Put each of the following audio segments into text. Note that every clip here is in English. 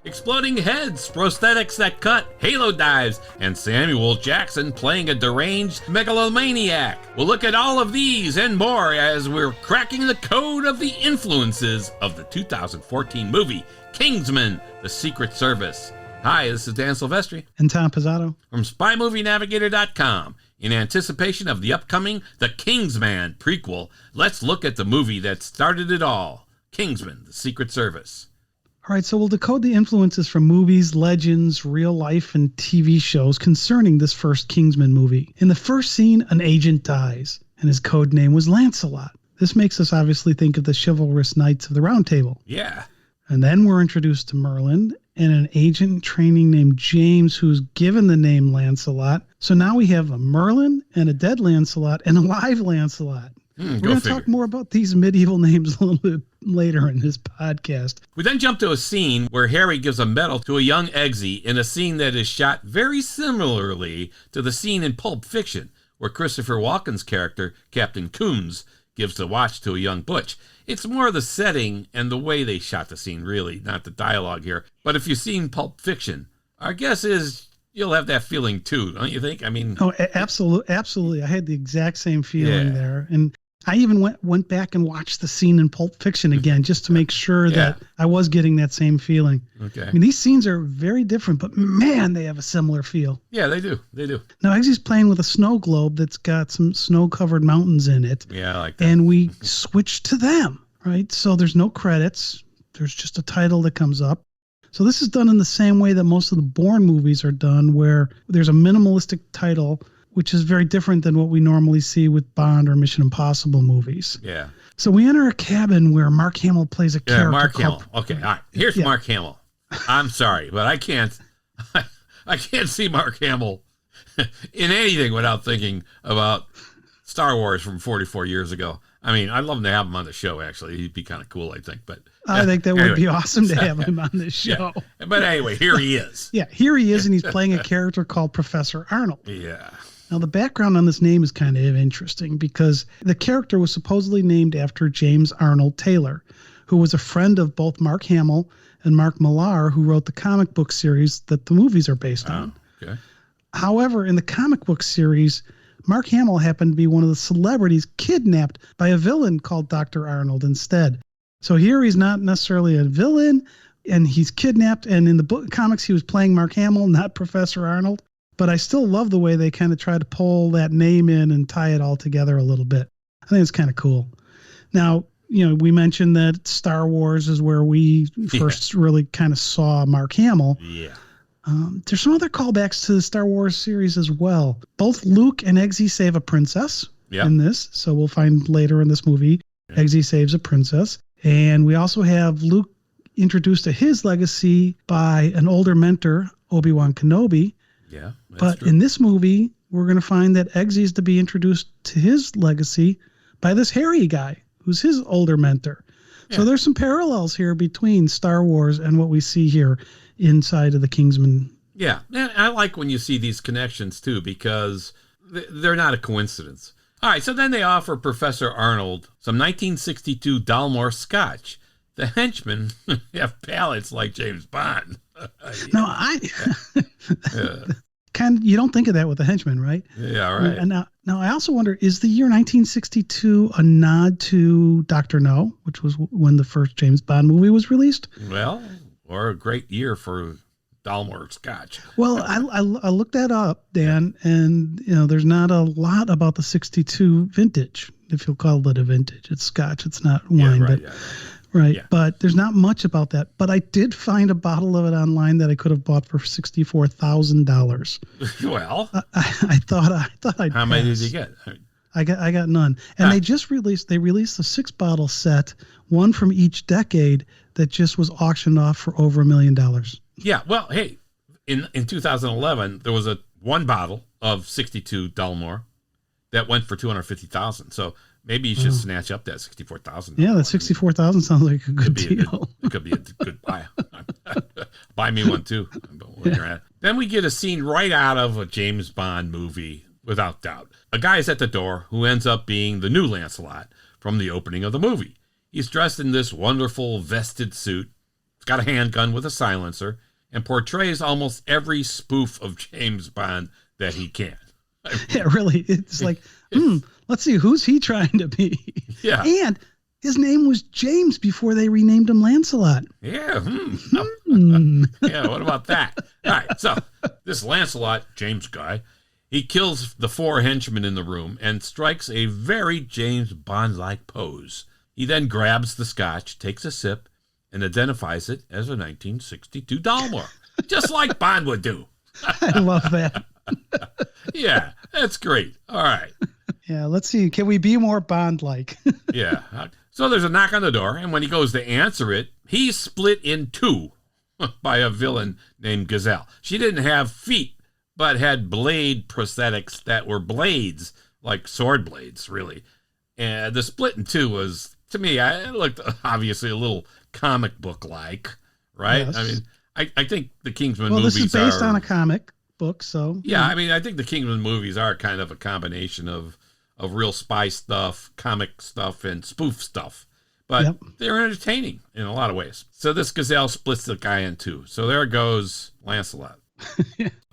exploding heads, prosthetics that cut, halo dives, and Samuel Jackson playing a deranged megalomaniac. We'll look at all of these and more as we're cracking the code of the influences of the 2014 movie, Kingsman, The Secret Service. Hi, this is Dan Silvestri. And Tom Pizzato. From SpyMovieNavigator.com. In anticipation of the upcoming The KINGSMAN prequel, let's look at the movie that started it all, Kingsman, The Secret Service. All right, so we'll decode the influences from movies, legends, real life, and TV shows concerning this first Kingsman movie. In the first scene, an agent dies, and his code name was Lancelot. This makes us obviously think of the chivalrous Knights of the Round Table. Yeah. And then we're introduced to Merlin and an agent in training named James, who's given the name Lancelot. So now we have a Merlin and a dead Lancelot and a live Lancelot. We're going to talk more about these medieval names a little bit later in this podcast. We then jump to a scene where Harry gives a medal to a young Eggsy in a scene that is shot very similarly to the scene in Pulp Fiction, where Christopher Walken's character, Captain Coombs, gives the watch to a young Butch. It's more the setting and the way they shot the scene, really, not the dialogue here. But if you've seen Pulp Fiction, our guess is you'll have that feeling too, don't you think? I mean... Oh, absolutely. I had the exact same feeling there. And I even went back and watched the scene in Pulp Fiction again just to make sure that I was getting that same feeling. Okay. I mean, these scenes are very different, but man, they have a similar feel. Yeah, they do. They do. Now, Eggsy's playing with a snow globe that's got some snow-covered mountains in it. Yeah, I like that. And we switch to them, right? So there's no credits. There's just a title that comes up. So this is done in the same way that most of the Bourne movies are done, where there's a minimalistic title, which is very different than what we normally see with Bond or Mission Impossible movies. Yeah. So we enter a cabin where Mark Hamill plays a character. Mark Hamill. Okay, all right. Here's Mark Hamill. I'm sorry, but I can't see Mark Hamill in anything without thinking about Star Wars from 44 years ago. I mean, I'd love to have him on the show, actually. He'd be kind of cool, I think. But I think that would be awesome to have him on this show. Yeah. But anyway, here he is. Here he is, and he's playing a character called Professor Arnold. Yeah. Now, the background on this name is kind of interesting because the character was supposedly named after James Arnold Taylor, who was a friend of both Mark Hamill and Mark Millar, who wrote the comic book series that the movies are based on. Okay. However, in the comic book series, Mark Hamill happened to be one of the celebrities kidnapped by a villain called Dr. Arnold instead. So here he's not necessarily a villain, and he's kidnapped, and in the comics he was playing Mark Hamill, not Professor Arnold. But I still love the way they kind of try to pull that name in and tie it all together a little bit. I think it's kind of cool. Now, we mentioned that Star Wars is where we first really kind of saw Mark Hamill. Yeah. There's some other callbacks to the Star Wars series as well. Both Luke and Eggsy save a princess in this. So we'll find later in this movie, Eggsy saves a princess. And we also have Luke introduced to his legacy by an older mentor, Obi-Wan Kenobi. Yeah. But in this movie, we're going to find that Eggsy is to be introduced to his legacy by this Harry guy, who's his older mentor. Yeah. So there's some parallels here between Star Wars and what we see here inside of the Kingsman. Yeah, and I like when you see these connections, too, because they're not a coincidence. All right, so then they offer Professor Arnold some 1962 Dalmore Scotch. The henchmen have palates like James Bond. No, you don't think of that with the henchmen, right? Yeah, right. And now I also wonder, is the year 1962 a nod to Dr. No, which was when the first James Bond movie was released? Well, or a great year for Dalmore Scotch. Well, I looked that up, Dan, and there's not a lot about the 62 vintage, if you'll call it a vintage. It's Scotch, it's not wine, right. But there's not much about that. But I did find a bottle of it online that I could have bought for $64,000. Well, I thought I'd how many did you get? I got none. And they just released a 6-bottle set, one from each decade, that just was auctioned off for over $1 million. Yeah, well, hey, in 2011 there was one bottle of 62 Dalmore that went for $250,000. So maybe you should snatch up that $64,000. Yeah, that $64,000 sounds like a good deal. It could be a good buy. Buy me one too. Then we get a scene right out of a James Bond movie, without doubt. A guy is at the door who ends up being the new Lancelot from the opening of the movie. He's dressed in this wonderful vested suit. It's got a handgun with a silencer, and portrays almost every spoof of James Bond that he can. Yeah, really. It's like, let's see, who's he trying to be? Yeah. And his name was James before they renamed him Lancelot. Yeah. Yeah, what about that? All right, so this Lancelot, James guy, he kills the 4 henchmen in the room and strikes a very James Bond-like pose. He then grabs the scotch, takes a sip, and identifies it as a 1962 Dalmor, just like Bond would do. I love that. Yeah, that's great. All right. Yeah, let's see. Can we be more Bond-like? Yeah. So there's a knock on the door, and when he goes to answer it, he's split in 2 by a villain named Gazelle. She didn't have feet, but had blade prosthetics that were blades, like sword blades, really. And the split in 2 was, to me, it looked obviously a little comic book-like, right? Yes. I mean, I think the Kingsman Well, movies this is based on a comic book, so... Yeah, I mean, I think the Kingsman movies are kind of a combination of real spy stuff, comic stuff, and spoof stuff. But they're entertaining in a lot of ways. So this Gazelle splits the guy in 2. So there goes Lancelot.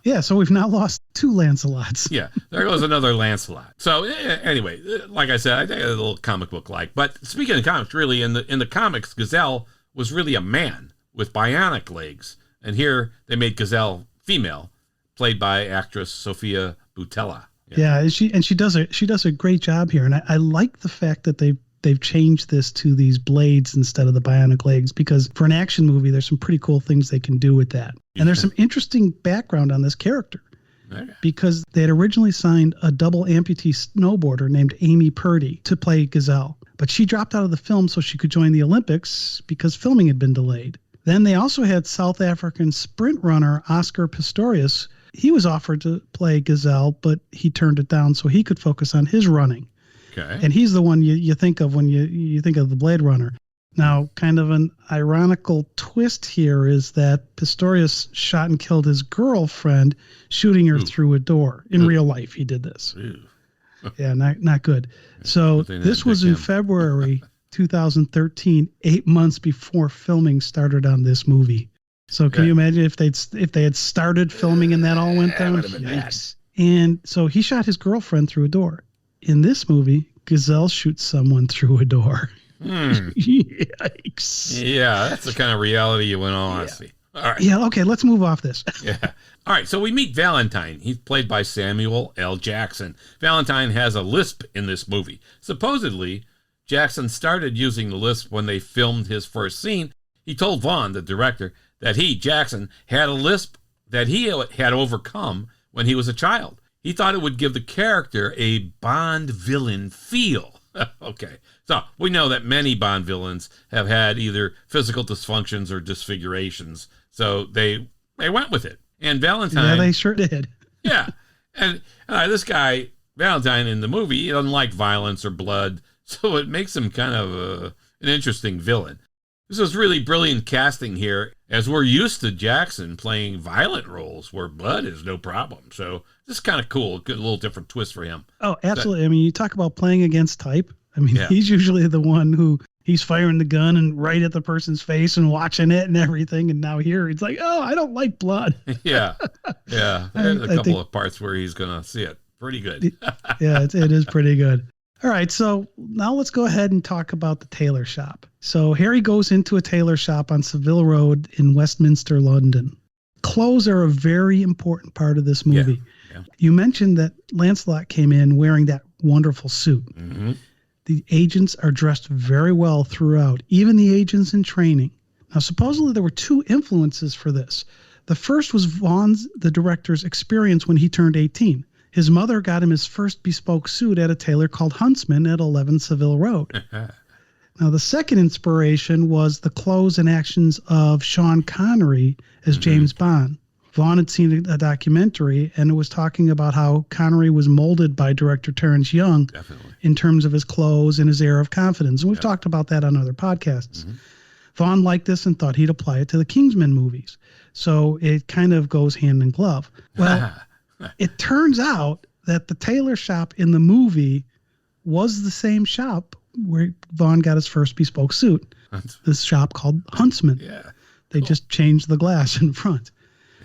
Yeah, so we've now lost 2 Lancelots. Yeah, there goes another Lancelot. So anyway, like I said, I think it's a little comic book-like. But speaking of comics, really, in the comics, Gazelle was really a man with bionic legs. And here they made Gazelle female, played by actress Sofia Boutella. Yeah, and she does a great job here, and I like the fact that they've changed this to these blades instead of the bionic legs, because for an action movie, there's some pretty cool things they can do with that, and there's some interesting background on this character, because they had originally signed a double amputee snowboarder named Amy Purdy to play Gazelle, but she dropped out of the film so she could join the Olympics because filming had been delayed. Then they also had South African sprint runner Oscar Pistorius. He was offered to play Gazelle, but he turned it down so he could focus on his running. Okay. And he's the one you think of when you think of the Blade Runner. Now, kind of an ironical twist here is that Pistorius shot and killed his girlfriend, shooting her through a door. In real life, he did this. Yeah, not good. So this was in February 2013, 8 months before filming started on this movie. So can you imagine if they had started filming and that all went down? Yikes. And so he shot his girlfriend through a door. In this movie, Gazelle shoots someone through a door. Yikes. Yeah, that's the kind of reality you want to see. All right. Yeah, okay, let's move off this. Yeah. All right, so we meet Valentine. He's played by Samuel L. Jackson. Valentine has a lisp in this movie. Supposedly, Jackson started using the lisp when they filmed his first scene. He told Vaughn, the director, that he, Jackson, had a lisp that he had overcome when he was a child. He thought it would give the character a Bond villain feel. Okay, so we know that many Bond villains have had either physical dysfunctions or disfigurations, so they went with it. And Valentine... Yeah, they sure did. Yeah, and this guy, Valentine, in the movie, he doesn't like violence or blood, so it makes him kind of an interesting villain. This was really brilliant casting here, as we're used to Jackson playing violent roles where blood is no problem. So this is kind of cool. Good little different twist for him. Oh, absolutely. I mean, you talk about playing against type. I mean, he's usually the one who he's firing the gun and right at the person's face and watching it and everything. And now here he's like, oh, I don't like blood. Yeah. There's a couple of parts where he's going to see it. Pretty good. Yeah, it is pretty good. All right, so now let's go ahead and talk about the tailor shop. So Harry goes into a tailor shop on Savile Road in Westminster, London. Clothes are a very important part of this movie. Yeah. You mentioned that Lancelot came in wearing that wonderful suit. Mm-hmm. The agents are dressed very well throughout, even the agents in training. Now, supposedly there were 2 influences for this. The first was Vaughn's, the director's, experience when he turned 18. His mother got him his first bespoke suit at a tailor called Huntsman at 11 Savile Road. Now, the second inspiration was the clothes and actions of Sean Connery as James Bond. Vaughn had seen a documentary, and it was talking about how Connery was molded by director Terrence Young in terms of his clothes and his air of confidence. And we've talked about that on other podcasts. Vaughn liked this and thought he'd apply it to the Kingsman movies. So it kind of goes hand in glove. Well, it turns out that the tailor shop in the movie was the same shop where Vaughn got his first bespoke suit. This shop called Huntsman. Yeah. They Cool. just changed the glass in front.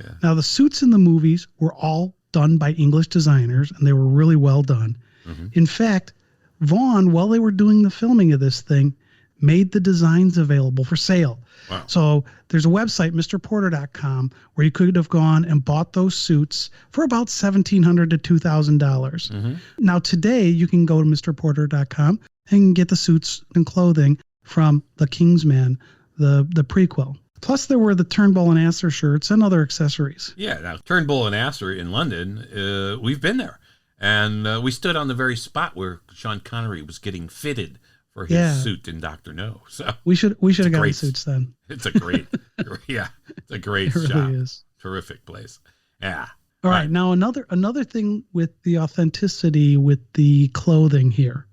Yeah. Now, the suits in the movies were all done by English designers, and they were really well done. Mm-hmm. In fact, Vaughn, while they were doing the filming of this thing, made the designs available for sale. Wow. So there's a website, mrporter.com, where you could have gone and bought those suits for about $1,700 to $2,000. Mm-hmm. Now, today, you can go to mrporter.com and get the suits and clothing from the KINGSMAN, the prequel. Plus, there were the Turnbull and Astor shirts and other accessories. Yeah, now Turnbull and Astor in London, we've been there. And we stood on the very spot where Sean Connery was getting fitted for his suit in Dr. No. So we should have gotten great suits then. It's a great, it's a great It shop. really is. Terrific place. Yeah. All right. Now, another thing with the authenticity with the clothing here.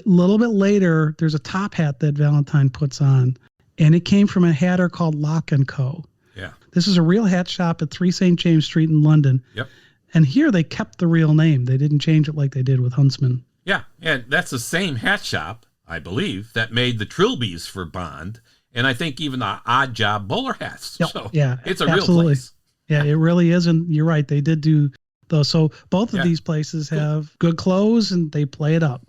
A little bit later, there's a top hat that Valentine puts on, and it came from a hatter called Lock & Co. Yeah. This is a real hat shop at 3 St. James Street in London. Yep. And here they kept the real name. They didn't change it like they did with Huntsman. Yeah, and that's the same hat shop, I believe, that made the trilbies for Bond, and I think even the Odd Job bowler hats. Yep. So yeah, it's a absolutely. real place. Yeah, it really is. And you're right. They did do those. So both of Yeah. these places have good clothes and they play it up.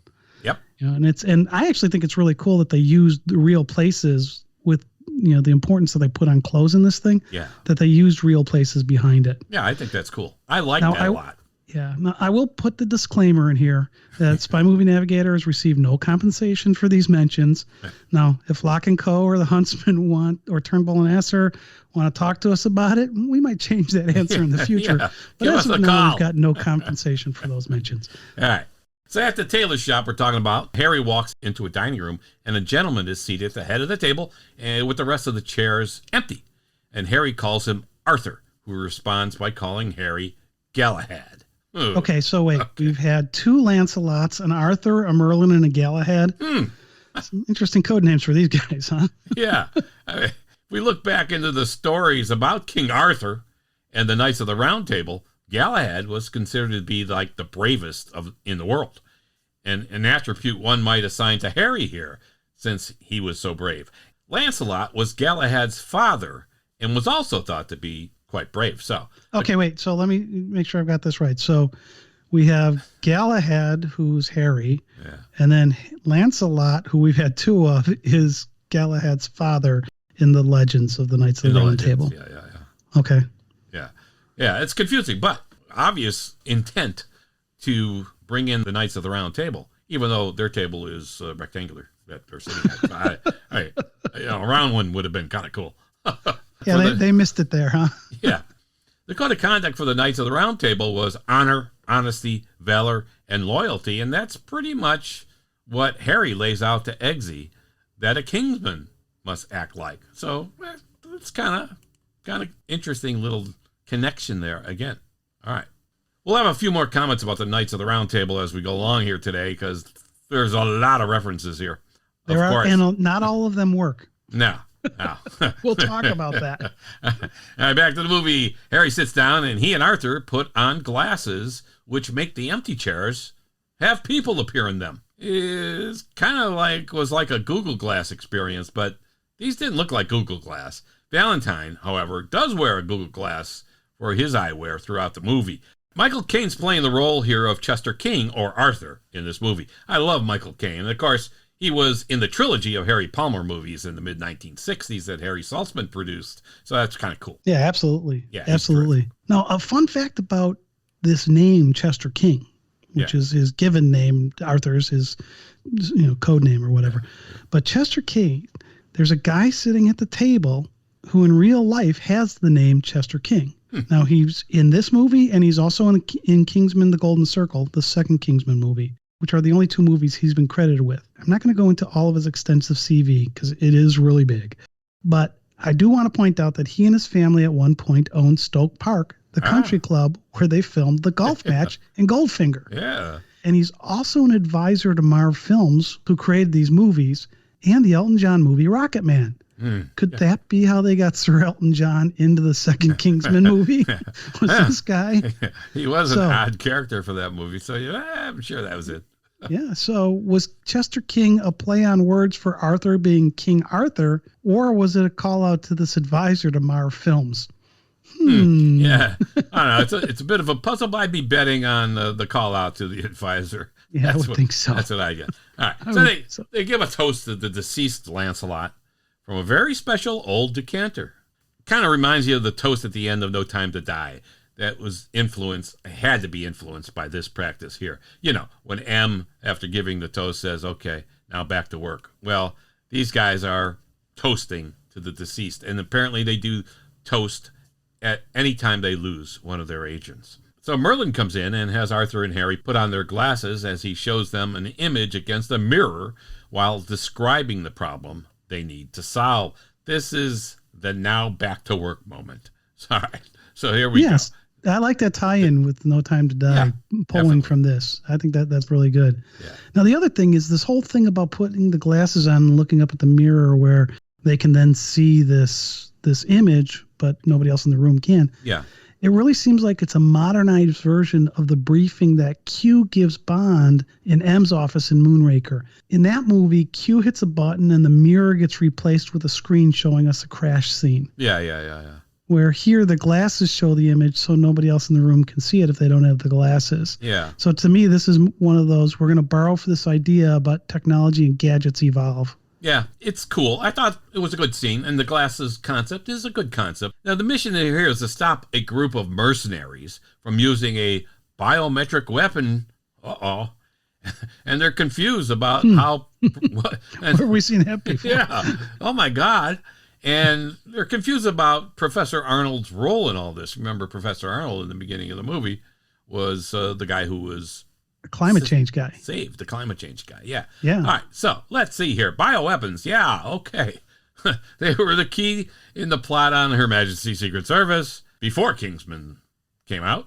Yep. You know, and I actually think it's really cool that they used the real places with, the importance that they put on clothes in this thing. Yeah. That they used real places behind it. Yeah, I think that's cool. I like Now, that a lot. Yeah. Now, I will put the disclaimer in here that Spy Movie Navigator has received no compensation for these mentions. Now, if Lock & Co. or the Huntsman or Turnbull and Astor want to talk to us about it, we might change that answer in the future. Yeah. But Give as us of a now, call. we've got no compensation for those mentions. All right. So at the tailor shop we're talking about, Harry walks into a dining room, and a gentleman is seated at the head of the table and with the rest of the chairs empty. And Harry calls him Arthur, who responds by calling Harry Galahad. Ooh. Okay, so wait. Okay. We've had 2 Lancelots, an Arthur, a Merlin, and a Galahad. Some interesting code names for these guys, huh? Yeah. If we look back into the stories about King Arthur and the Knights of the Round Table, Galahad was considered to be like the bravest in the world. And an attribute one might assign to Harry here, since he was so brave. Lancelot was Galahad's father and was also thought to be quite brave. So okay, wait. So let me make sure I've got this right. So we have Galahad, who's Harry, and then Lancelot, who we've had 2 of, is Galahad's father in the legends of the Knights of the Round Table. Yeah. Okay. Yeah, it's confusing, but obvious intent to bring in the Knights of the Round Table, even though their table is rectangular that they're sitting at. A round one would have been kind of cool. Yeah, they missed it there, huh? Yeah. The code of conduct for the Knights of the Round Table was honor, honesty, valor, and loyalty, and that's pretty much what Harry lays out to Eggsy that a Kingsman must act like. So it's kind of interesting little connection there again. All right. We'll have a few more comments about the Knights of the Round Table as we go along here today, because there's a lot of references here. There are, and not all of them work. No. We'll talk about that. All right, back to the movie. Harry sits down, and he and Arthur put on glasses, which make the empty chairs have people appear in them. It's kind of was like a Google Glass experience, but these didn't look like Google Glass. Valentine, however, does wear a Google Glass for his eyewear throughout the movie. Michael Caine's playing the role here of Chester King, or Arthur, in this movie. I love Michael Caine. And of course, he was in the trilogy of Harry Palmer movies in the mid-1960s that Harry Saltzman produced. So that's kind of cool. Yeah, absolutely. Yeah, absolutely. Now, a fun fact about this name, Chester King, which is his given name, Arthur's, his code name or whatever. But Chester King, there's a guy sitting at the table who in real life has the name Chester King. Now, he's in this movie, and he's also in Kingsman: The Golden Circle, the second Kingsman movie, which are the only 2 movies he's been credited with. I'm not going to go into all of his extensive CV because it is really big. But I do want to point out that he and his family at one point owned Stoke Park, the country club where they filmed the golf match in Goldfinger. Yeah. And he's also an advisor to Marv Films, who created these movies, and the Elton John movie Rocket Man. Could that be how they got Sir Elton John into the second Kingsman movie? Was this guy? He was an odd character for that movie, so I'm sure that was it. Yeah. So was Chester King a play on words for Arthur being King Arthur, or was it a call out to this advisor to Mar Films? Yeah, I don't know. It's a bit of a puzzle, but I'd be betting on the call out to the advisor. Yeah, I would think so. That's what I get. All right, they give a toast to the deceased Lancelot from a very special old decanter. Kind of reminds you of the toast at the end of No Time to Die. That was had to be influenced by this practice here. You know, when M, after giving the toast, says, "Okay, now back to work." Well, these guys are toasting to the deceased, and apparently they do toast at any time they lose one of their agents. So Merlin comes in and has Arthur and Harry put on their glasses as he shows them an image against a mirror while describing the problem they need to solve. This is the now back to work moment. All right, so here we go. I like that tie-in with No Time to Die, pulling from this. I think that's really good. Yeah. Now, the other thing is this whole thing about putting the glasses on and looking up at the mirror where they can then see this image, but nobody else in the room can. Yeah. It really seems like it's a modernized version of the briefing that Q gives Bond in M's office in Moonraker. In that movie, Q hits a button and the mirror gets replaced with a screen showing us a crash scene. Yeah. Where here the glasses show the image so nobody else in the room can see it if they don't have the glasses. Yeah. So to me, this is one of those, we're going to borrow for this idea, but technology and gadgets evolve. Yeah, it's cool. I thought it was a good scene, and the glasses concept is a good concept. Now, the mission here is to stop a group of mercenaries from using a biometric weapon. Uh-oh. And they're confused about how... What, where have we seen that before? Yeah. Oh, my God. And they're confused about Professor Arnold's role in all this. Remember, Professor Arnold in the beginning of the movie was the guy who was... climate change guy. Saved, the climate change guy. Yeah. Yeah. All right. So let's see here. Bioweapons. Yeah. Okay. They were the key in the plot on Her Majesty's Secret Service before Kingsman came out,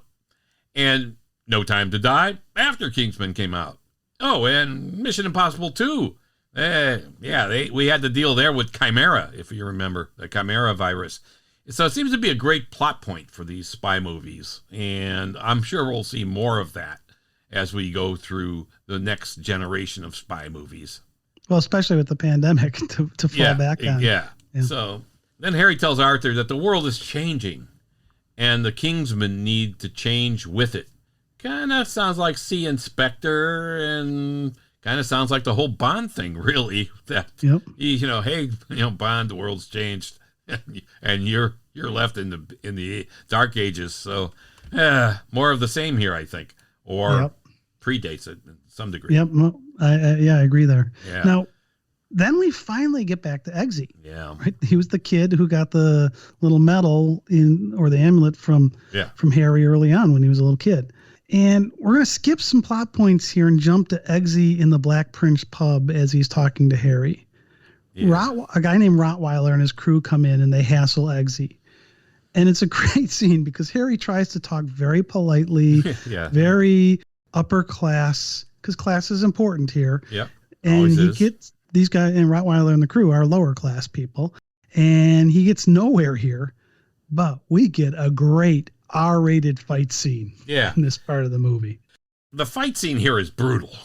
and No Time to Die after Kingsman came out. Oh, and Mission Impossible 2. We had to deal there with Chimera, if you remember, the Chimera virus. So it seems to be a great plot point for these spy movies, and I'm sure we'll see more of that as we go through the next generation of spy movies. Well, especially with the pandemic to fall back on. Yeah. So then Harry tells Arthur that the world is changing and the Kingsmen need to change with it. Kind of sounds like Sea Inspector and kind of sounds like the whole Bond thing, really. That, hey, Bond, the world's changed and you're left in the dark ages. So more of the same here, I think. Or predates it in some degree. Yep. Well, I agree there. Yeah. Now, then we finally get back to Eggsy. Yeah. Right. He was the kid who got the little medal or the amulet from Harry early on when he was a little kid. And we're going to skip some plot points here and jump to Eggsy in the Black Prince pub as he's talking to Harry. Yeah. A guy named Rottweiler and his crew come in and they hassle Eggsy. And it's a great scene because Harry tries to talk very politely, very upper class, because class is important here. Yeah. And he gets these guys, and Rottweiler and the crew are lower class people, and he gets nowhere here. But we get a great R-rated fight scene in this part of the movie. The fight scene here is brutal.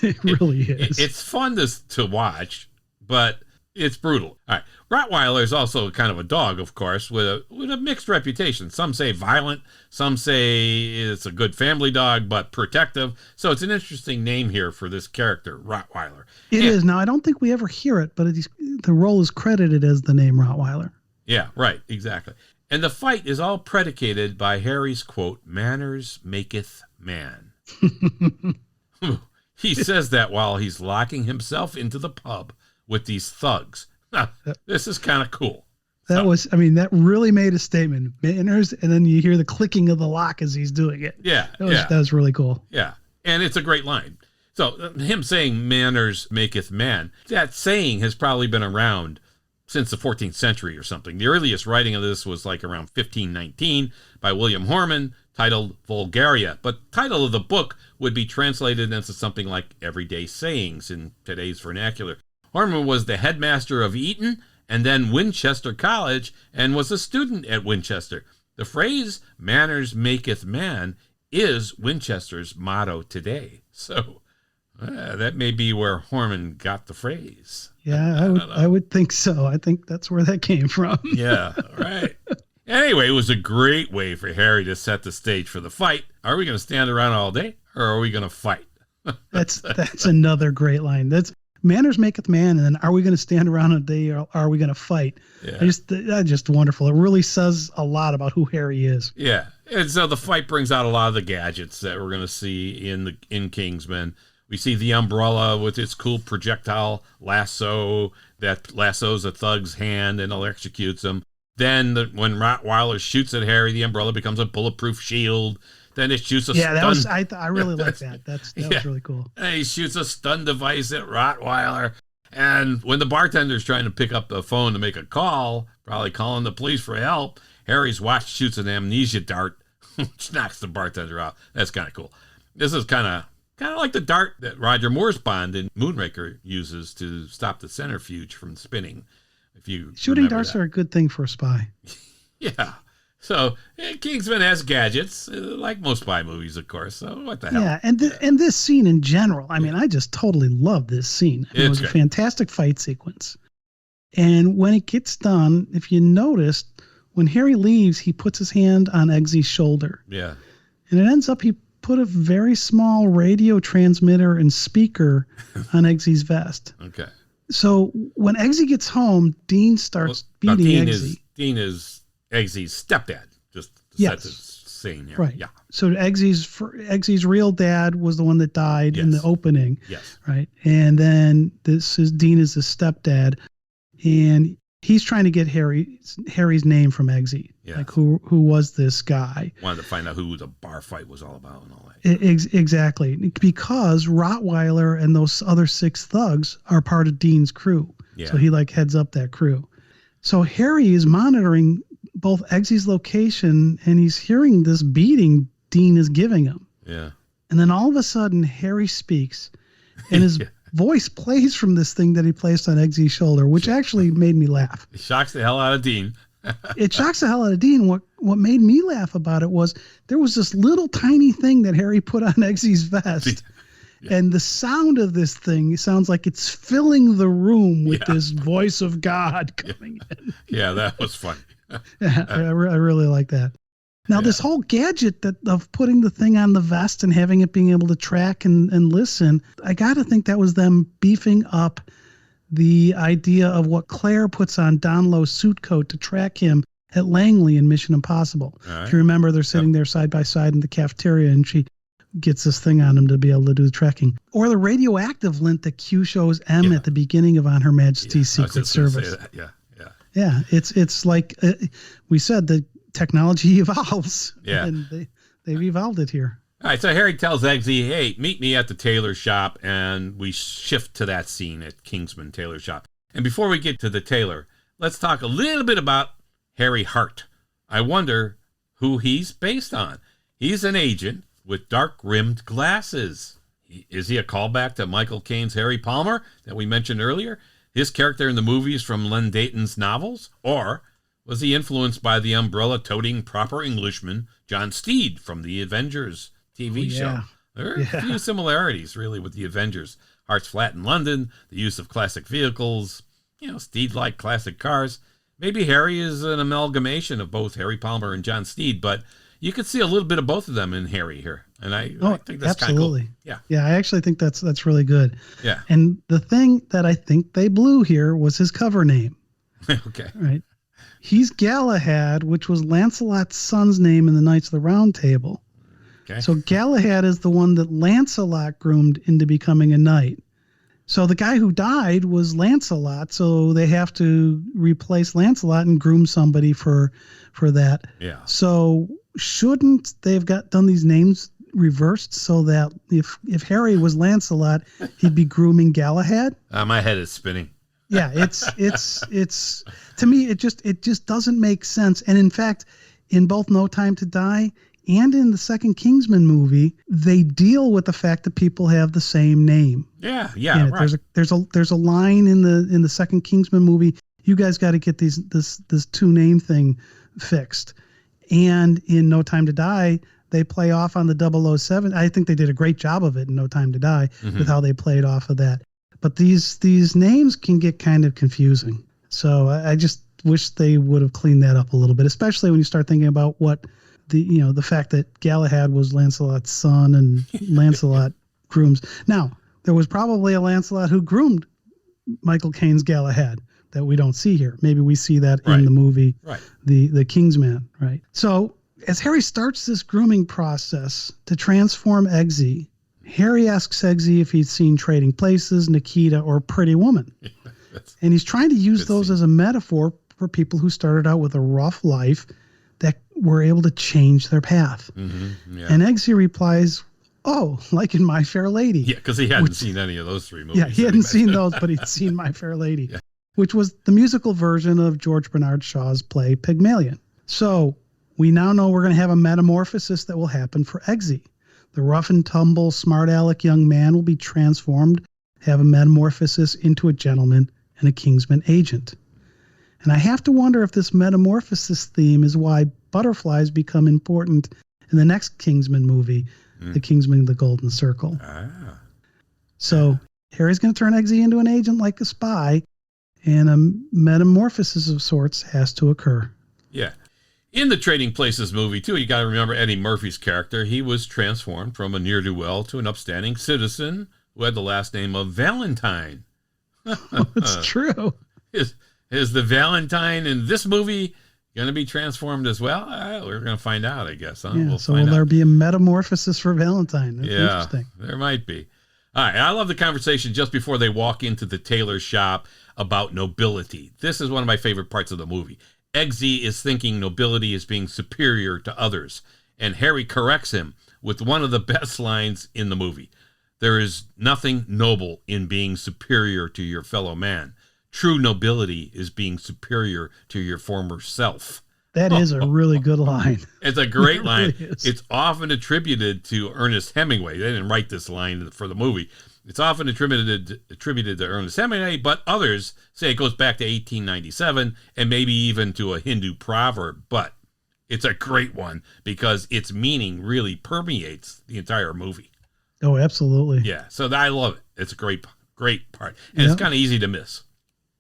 It really is. It's fun to watch, but it's brutal. All right. Rottweiler is also kind of a dog, of course, with a mixed reputation. Some say violent, some say it's a good family dog, but protective. So it's an interesting name here for this character, Rottweiler. It is. Now, I don't think we ever hear it, but the role is credited as the name Rottweiler. Yeah, right, exactly. And the fight is all predicated by Harry's quote, "Manners maketh man." He says that while he's locking himself into the pub with these thugs. Now, this is kind of cool. That really made a statement. Manners, and then you hear the clicking of the lock as he's doing it. Yeah. That was really cool. Yeah. And it's a great line. So him saying "manners maketh man," that saying has probably been around since the 14th century or something. The earliest writing of this was like around 1519 by William Horman, titled Vulgaria. But title of the book would be translated into something like Everyday Sayings in today's vernacular. Horman was the headmaster of Eton and then Winchester College and was a student at Winchester. The phrase "manners maketh man" is Winchester's motto today. So That may be where Horman got the phrase. Yeah, I would think so. I think that's where that came from. Yeah, right. Anyway, it was a great way for Harry to set the stage for the fight. Are we going to stand around all day, or are we going to fight? That's another great line. That's manners maketh man, and then are we going to stand around all day, or are we going to fight? Yeah. That's just wonderful. It really says a lot about who Harry is. Yeah, and so the fight brings out a lot of the gadgets that we're going to see in Kingsman. We see the umbrella with its cool projectile lasso that lassos a thug's hand and electrocutes him. Then when Rottweiler shoots at Harry, the umbrella becomes a bulletproof shield. Then it shoots a stun. I really like that. That was really cool. And he shoots a stun device at Rottweiler. And when the bartender's trying to pick up the phone to make a call, probably calling the police for help, Harry's watch shoots an amnesia dart, which knocks the bartender out. That's kind of cool. This is kind of like the dart that Roger Moore's Bond in Moonraker uses to stop the centrifuge from spinning. If you shooting darts are a good thing for a spy. Yeah. So Kingsman has gadgets, like most spy movies, of course. So what the hell? Yeah, and this scene in general, I mean, I just totally love this scene. It was a fantastic fight sequence. And when it gets done, if you noticed, when Harry leaves, he puts his hand on Eggsy's shoulder. Yeah. And it ends up he put a very small radio transmitter and speaker on Eggsy's vest. Okay. So when Eggsy gets home, Dean starts beating Eggsy. Dean is Eggsy's stepdad, just to set the scene here. Right. Yeah. So Eggsy's real dad was the one that died in the opening. Yes. Right. And then Dean is his stepdad, and he's trying to get Harry's name from Eggsy. Yes. Like who was this guy? Wanted to find out who the bar fight was all about and all that. Exactly. Because Rottweiler and those other 6 thugs are part of Dean's crew. Yeah. So he heads up that crew. So Harry is monitoring both Eggsy's location, and he's hearing this beating Dean is giving him. Yeah. And then all of a sudden, Harry speaks, and his voice plays from this thing that he placed on Eggsy's shoulder, which actually made me laugh. It shocks the hell out of Dean. It shocks the hell out of Dean. What made me laugh about it was there was this little tiny thing that Harry put on Eggsy's vest. And the sound of this thing sounds like it's filling the room with this voice of God coming in. Yeah, that was funny. I really like that. Now, this whole gadget of putting the thing on the vest and having it being able to track and listen, I got to think that was them beefing up the idea of what Claire puts on Don Lowe's suit coat to track him at Langley in Mission Impossible. Right. If you remember, they're sitting there side by side in the cafeteria, and she gets this thing on him to be able to do the tracking. Or the radioactive lint that Q shows M at the beginning of On Her Majesty's Secret Service. Yeah, it's like we said, the technology evolves. Yeah. And they've evolved it here. All right, so Harry tells Eggsy, hey, meet me at the tailor shop, and we shift to that scene at Kingsman Tailor Shop. And before we get to the tailor, let's talk a little bit about Harry Hart. I wonder who he's based on. He's an agent with dark-rimmed glasses. Is he a callback to Michael Caine's Harry Palmer that we mentioned earlier? His character in the movies from Len Dayton's novels? Or was he influenced by the umbrella-toting proper Englishman John Steed from the Avengers TV show? There are a few similarities, really, with the Avengers. Hart's flat in London, the use of classic vehicles, Steed-like classic cars. Maybe Harry is an amalgamation of both Harry Palmer and John Steed, but you could see a little bit of both of them in Harry here. And I think that's kind of cool. Yeah. Yeah, I actually think that's really good. Yeah. And the thing that I think they blew here was his cover name. Okay. Right. He's Galahad, which was Lancelot's son's name in the Knights of the Round Table. Okay. So Galahad is the one that Lancelot groomed into becoming a knight. So the guy who died was Lancelot, so they have to replace Lancelot and groom somebody for that. Yeah. So shouldn't they have done these names reversed so that if Harry was Lancelot, he'd be grooming Galahad? My head is spinning. Yeah, it's to me it just doesn't make sense. And in fact, in both No Time to Die and in the second Kingsman movie, they deal with the fact that people have the same name. Yeah, right. There's a line in the second Kingsman movie. You guys got to get this two name thing fixed. And in No Time to Die, they play off on the 007. I think they did a great job of it in No Time to Die with how they played off of that. But these names can get kind of confusing. So I just wish they would have cleaned that up a little bit, especially when you start thinking about what the fact that Galahad was Lancelot's son and Lancelot grooms. Now, there was probably a Lancelot who groomed Michael Caine's Galahad that we don't see here. Maybe we see that in the movie, the KINGSMAN, right? So as Harry starts this grooming process to transform Eggsy, Harry asks Eggsy if he's seen Trading Places, Nikita, or Pretty Woman. And he's trying to use those as a metaphor for people who started out with a rough life that were able to change their path. And Eggsy replies, oh, like in My Fair Lady. Yeah, because he hadn't seen any of those 3 movies. Yeah, he hadn't seen those, but he'd seen My Fair Lady, which was the musical version of George Bernard Shaw's play Pygmalion. So we now know we're going to have a metamorphosis that will happen for Eggsy. The rough and tumble, smart aleck young man will be transformed, have a metamorphosis into a gentleman and a Kingsman agent. And I have to wonder if this metamorphosis theme is why butterflies become important in the next Kingsman movie, The Kingsman, The Golden Circle. So Harry's going to turn Eggsy into an agent like a spy, and a metamorphosis of sorts has to occur. Yeah. In the Trading Places movie, too, you got to remember Eddie Murphy's character. He was transformed from a ne'er-do-well to an upstanding citizen who had the last name of Valentine. It's true. Is the Valentine in this movie going to be transformed as well? We're going to find out, I guess. Huh? Yeah, will there be a metamorphosis for Valentine? That's yeah, interesting. There might be. All right, I love the conversation just before they walk into the tailor shop about nobility. This is one of my favorite parts of the movie. Eggsy is thinking nobility is being superior to others, and Harry corrects him with one of the best lines in the movie. There is nothing noble in being superior to your fellow man. True nobility is being superior to your former self. That is a really good line. It's a great line. Really is. It's often attributed to Ernest Hemingway. They didn't write this line for the movie. It's often attributed to Ernest Hemingway, but others say it goes back to 1897 and maybe even to a Hindu proverb. But it's a great one because its meaning really permeates the entire movie. Oh, absolutely. Yeah, so I love it. It's a great part. And it's kind of easy to miss.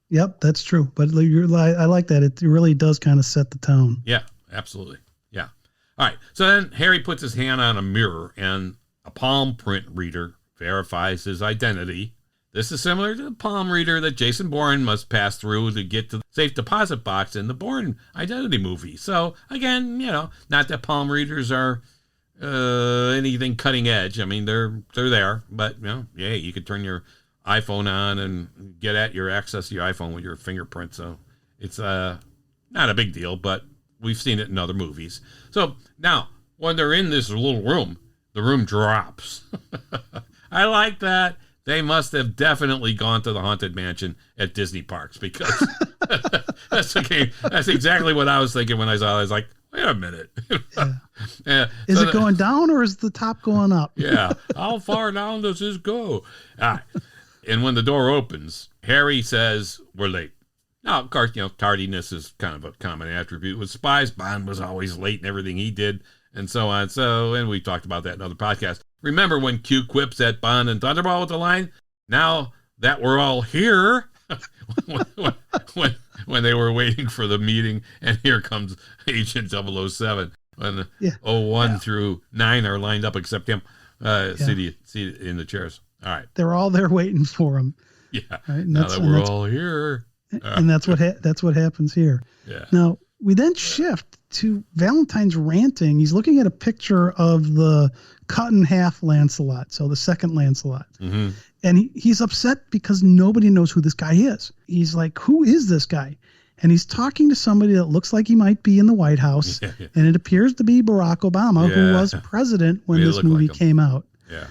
Yep, that's true. But I like that. It really does kind of set the tone. Yeah, absolutely. Yeah. All right. So then Harry puts his hand on a mirror and a palm print reader verifies his identity. This is similar to the palm reader that Jason Bourne must pass through to get to the safe deposit box in the Bourne Identity movie. So again, not that palm readers are anything cutting edge. I mean, they're there, but you could turn your iPhone on and get at your access to your iPhone with your fingerprint. So it's not a big deal, but we've seen it in other movies. So now when they're in this little room, the room drops. I like that. They must have definitely gone to the Haunted Mansion at Disney parks because that's exactly what I was thinking when I saw it. I was like, wait a minute. Yeah. Is it going down or is the top going up? Yeah. How far down does this go? All right. And when the door opens, Harry says, we're late. Now, of course, tardiness is kind of a common attribute with spies. Bond was always late in everything he did and so on. And we talked about that in other podcasts. Remember when Q quips at Bond and Thunderball with the line, now that we're all here, when they were waiting for the meeting, and here comes Agent 007. When 01 through 9 are lined up except him, seated in the chairs. All right. They're all there waiting for him. Yeah. Right? Now that we're all here. And that's what happens here. Yeah. Now, we then shift to Valentine's ranting. He's looking at a picture of the cut in half Lancelot, so the second Lancelot. Mm-hmm. And he's upset because nobody knows who this guy is. He's like, who is this guy? And he's talking to somebody that looks like he might be in the White House. And it appears to be Barack Obama, who was president when this movie came out. Yeah.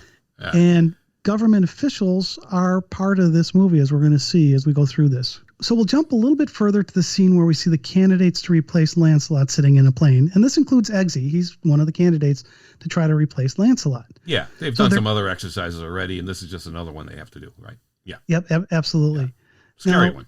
And government officials are part of this movie, as we're going to see as we go through this. So we'll jump a little bit further to the scene where we see the candidates to replace Lancelot sitting in a plane. And this includes Eggsy. He's one of the candidates to try to replace Lancelot. Yeah, they've done some other exercises already, and this is just another one they have to do, right? Yeah. Yep, absolutely. Yeah. Scary one.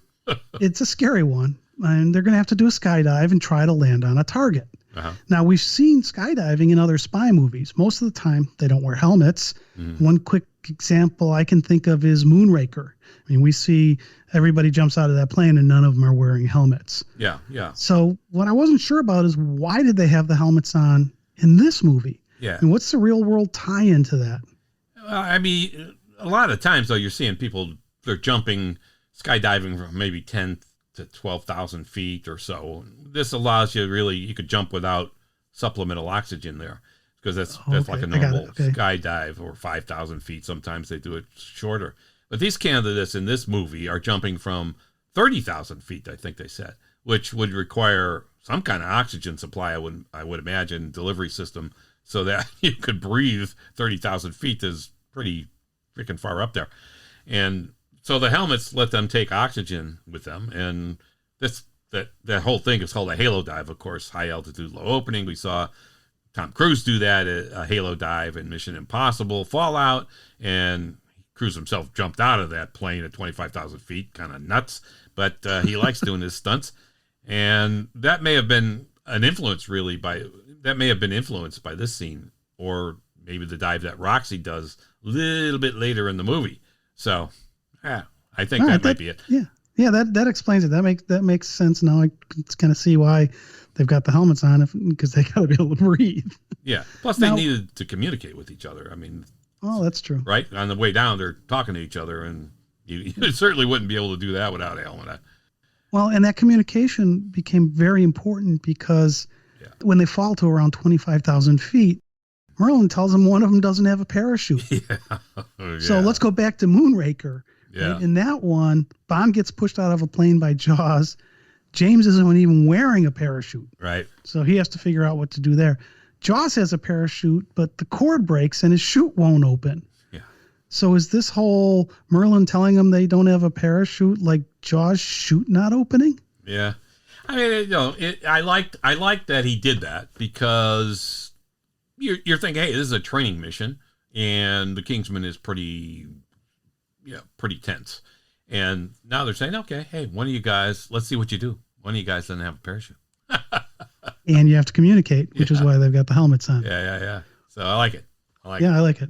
It's a scary one. And they're going to have to do a skydive and try to land on a target. Uh-huh. Now, we've seen skydiving in other spy movies. Most of the time, they don't wear helmets. One quick example I can think of is Moonraker. I mean, we see everybody jumps out of that plane and none of them are wearing helmets. Yeah, yeah. So what I wasn't sure about is why did they have the helmets on in this movie? Yeah. And what's the real world tie into that? I mean, a lot of times, though, you're seeing people, they're jumping, skydiving from maybe 10 to 12,000 feet or so. This allows you you could jump without supplemental oxygen there, because that's like a normal skydive, or 5,000 feet. Sometimes they do it shorter. But these candidates in this movie are jumping from 30,000 feet, I think they said, which would require some kind of oxygen supply, I would imagine, delivery system, so that you could breathe. 30,000 feet is pretty freaking far up there. And so the helmets let them take oxygen with them. And that whole thing is called a halo dive, of course, high altitude, low opening. We saw Tom Cruise do that, a halo dive in Mission Impossible Fallout, and Cruise himself jumped out of that plane at 25,000 feet, kind of nuts, but he likes doing his stunts. And that may have been influenced by this scene, or maybe the dive that Roxy does a little bit later in the movie. So, I think that might be it. Yeah, that explains it. That makes sense now. I can kind of see why they've got the helmets on, because they got to be able to breathe. Yeah. Plus, they needed to communicate with each other. I mean, oh, that's true. Right on the way down, they're talking to each other, and you certainly wouldn't be able to do that without a helmet on. Well, and that communication became very important because when they fall to around 25,000 feet, Merlin tells them one of them doesn't have a parachute. So let's go back to Moonraker. Yeah. Right? In that one, Bond gets pushed out of a plane by Jaws. James isn't even wearing a parachute. Right. So he has to figure out what to do there. Jaws has a parachute, but the cord breaks and his chute won't open. Yeah. So is this whole Merlin telling them they don't have a parachute like Jaws' chute not opening? Yeah. I mean, I liked that he did that, because you're thinking, hey, this is a training mission, and the Kingsman is pretty tense. And now they're saying, okay, hey, one of you guys, let's see what you do. One of you guys doesn't have a parachute. And you have to communicate, which is why they've got the helmets on. Yeah. So I like it. I like it.